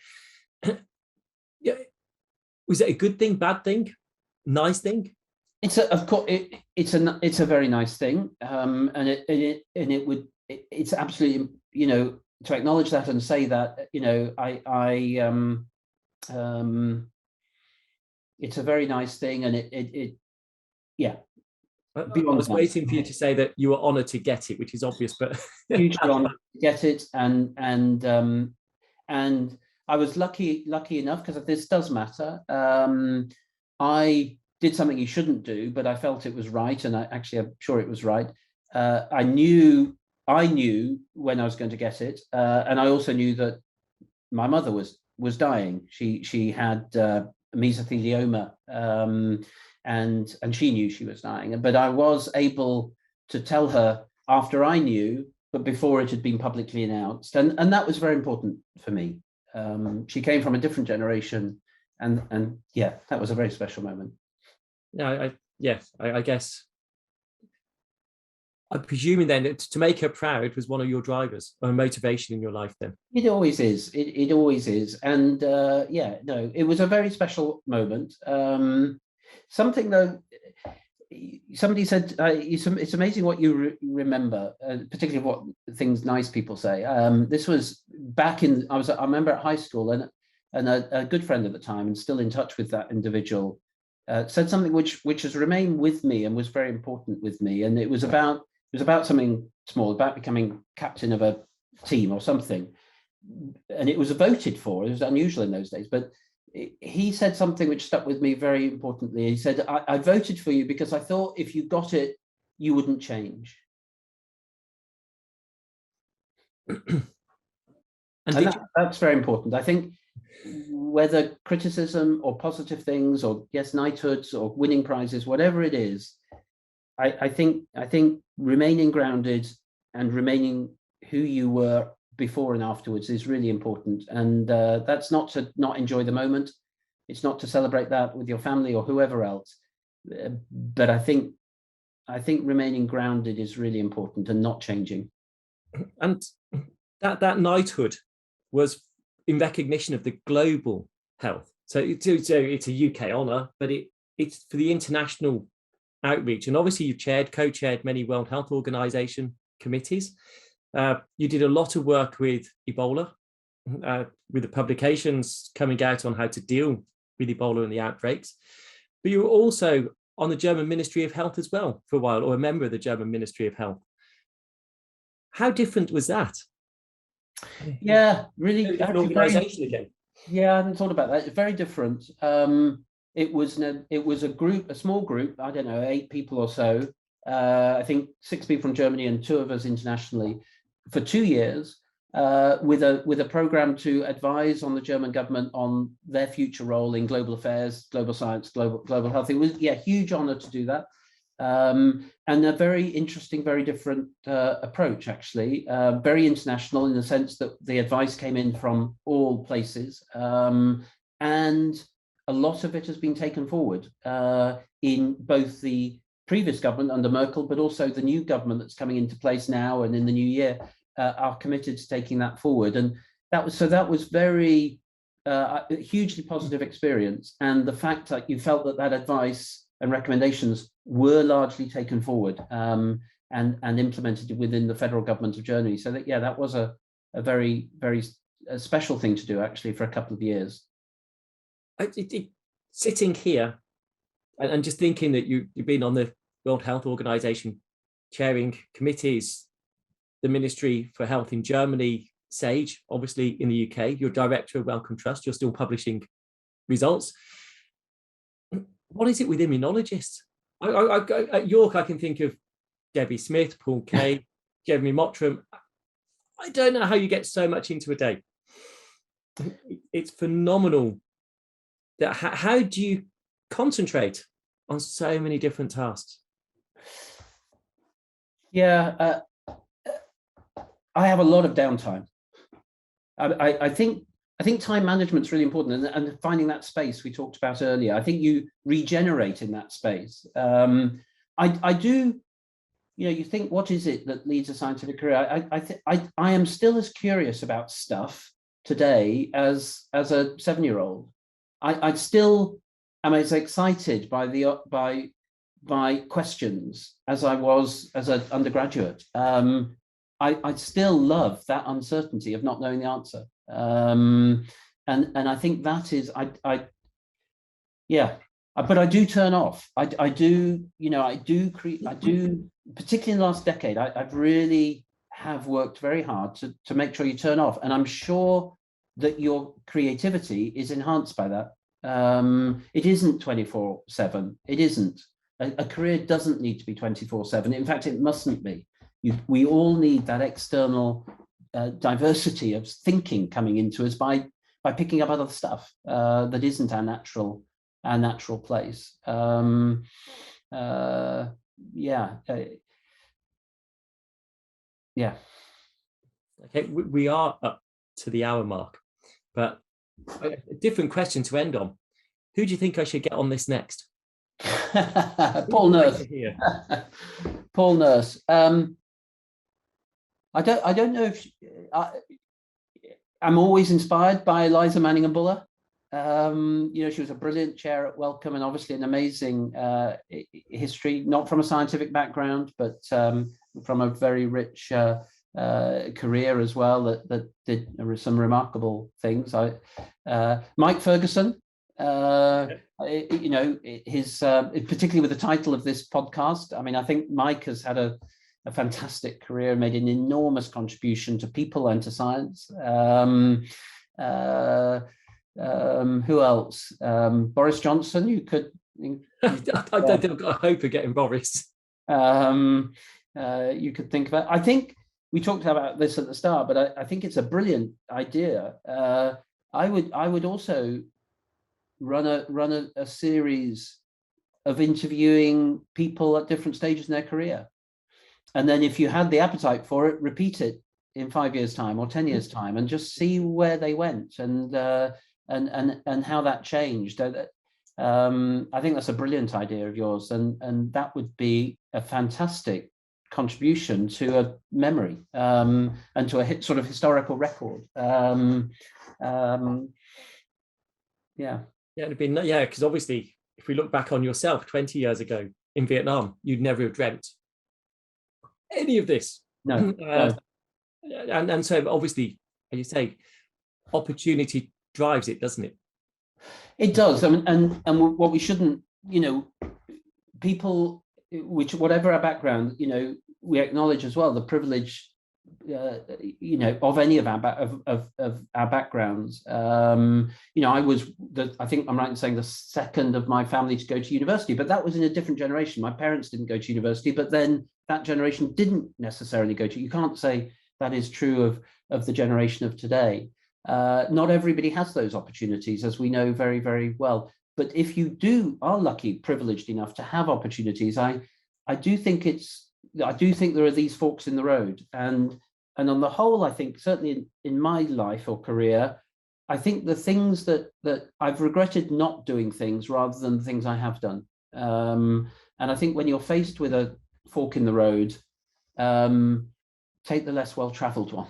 Was it a good thing, bad thing, nice thing? It's a very nice thing, and it's absolutely, to acknowledge that and say that, it's a very nice thing, and I was waiting for you to say that you were honoured to get it, which is obvious, but hugely honoured to get it, and I was lucky enough, because this does matter. I did something you shouldn't do, but I felt it was right, and I'm sure it was right. I knew when I was going to get it, and I also knew that my mother was dying. She had mesothelioma. And she knew she was dying, but I was able to tell her after I knew, but before it had been publicly announced, and that was very important for me. She came from a different generation, and yeah, that was a very special moment. I guess I'm presuming then that to make her proud was one of your drivers or motivation in your life then. It always is. It always is. And yeah, no, it was a very special moment. Something though, somebody said, it's amazing what you remember, particularly what things nice people say. This was back in, I remember at high school, and a good friend at the time, and still in touch with that individual, said something which has remained with me and was very important with me. And it was about something small, about becoming captain of a team or something. And it was voted for. It was unusual in those days, but he said something which stuck with me very importantly. He said, I voted for you because I thought if you got it, you wouldn't change. And that's very important. I think whether criticism or positive things or yes, knighthoods or winning prizes, whatever it is, I think remaining grounded and remaining who you were before and afterwards is really important. And that's not to not enjoy the moment. It's not to celebrate that with your family or whoever else. But I think remaining grounded is really important and not changing. And that knighthood was in recognition of the global health. So it's a UK honour, but it's for the international outreach. And obviously you've co-chaired many World Health Organization committees. You did a lot of work with Ebola, with the publications coming out on how to deal with Ebola and the outbreaks. But you were also on the German Ministry of Health as well for a while, or a member of the German Ministry of Health. How different was that? Yeah, really. Different organisation again. Yeah, I hadn't thought about that. It's very different. It was a small group, I don't know, 8 people or so. I think 6 people from Germany and 2 of us internationally for 2 years, with a program to advise on the German government on their future role in global affairs, global science, global health. It was a huge honor to do that. And a very interesting, very different approach, actually, very international in the sense that the advice came in from all places, and a lot of it has been taken forward in both the previous government under Merkel, but also the new government that's coming into place now and in the new year are committed to taking that forward. And that was very hugely positive experience. And the fact that you felt that advice and recommendations were largely taken forward and implemented within the federal government of Germany. So that was a very, very special thing to do, actually, for a couple of years. Sitting here and just thinking that you've been on the World Health Organization chairing committees, the Ministry for Health in Germany, SAGE, obviously in the UK, you're director of Wellcome Trust, you're still publishing results. What is it with immunologists? At York, I can think of Debbie Smith, Paul Kay, Jeremy Mottram. I don't know how you get so much into a day. It's phenomenal. How do you concentrate on so many different tasks? Yeah, I have a lot of downtime. I think time management is really important, and finding that space we talked about earlier. I think you regenerate in that space. I do, you think, what is it that leads a scientific career? I am still as curious about stuff today as a 7-year-old. I still am as excited by questions as I was as an undergraduate. I still love that uncertainty of not knowing the answer. And I think that is, but I do turn off. I do, particularly in the last decade, I've really have worked very hard to make sure you turn off. And I'm sure that your creativity is enhanced by that. It isn't 24/7. It isn't. A career doesn't need to be 24/7. In fact, it mustn't be. We all need that external diversity of thinking coming into us by picking up other stuff that isn't our natural place. Yeah. Okay, we are up to the hour mark, but a different question to end on. Who do you think I should get on this next? Paul Nurse. Here. Paul Nurse. I don't know if I'm always inspired by Eliza Manningham Buller. She was a brilliant chair at Wellcome and obviously an amazing history, not from a scientific background, but from a very rich career as well that did some remarkable things. Mike Ferguson, his particularly with the title of this podcast. I mean, I think Mike has had a fantastic career, made an enormous contribution to people and to science. Who else? Boris Johnson. You could. I've got hope of getting Boris. You could think about. I think we talked about this at the start, but I think it's a brilliant idea. I would also run a series of interviewing people at different stages in their career, and then if you had the appetite for it, repeat it in 5 years' time or 10 years' time, and just see where they went and how that changed. I think that's a brilliant idea of yours, and that would be a fantastic contribution to a memory and to a sort of historical record. It'd be because obviously if we look back on yourself 20 years ago in Vietnam, you'd never have dreamt any of this. No. And so obviously, as you say, opportunity drives it, doesn't it? It does. And what we shouldn't, people, whatever our background, we acknowledge as well the privilege, of any of our backgrounds. I think I'm right in saying the second of my family to go to university, but that was in a different generation. My parents didn't go to university, but then that generation didn't necessarily go to. You can't say that is true of the generation of today. Not everybody has those opportunities, as we know very, very well. But if you are lucky, privileged enough to have opportunities, I do think there are these forks in the road. And on the whole, I think certainly in my life or career, I think the things that I've regretted not doing things rather than the things I have done. And I think when you're faced with a fork in the road, take the less well-traveled one.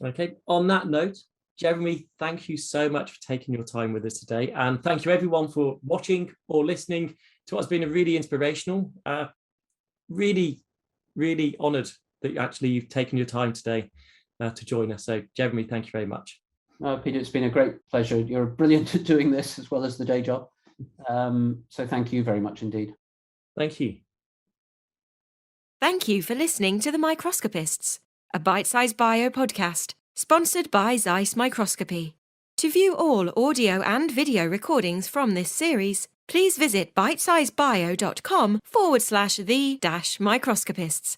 Okay, on that note, Jeremy, thank you so much for taking your time with us today. And thank you everyone for watching or listening to what's been a really inspirational, really, really honoured that you've taken your time today to join us. So Jeremy, thank you very much. Peter, it's been a great pleasure. You're brilliant at doing this as well as the day job. So thank you very much indeed. Thank you. Thank you for listening to The Microscopists, a bite-sized bio podcast sponsored by Zeiss Microscopy. To view all audio and video recordings from this series, please visit bitesizebio.com/the-microscopists.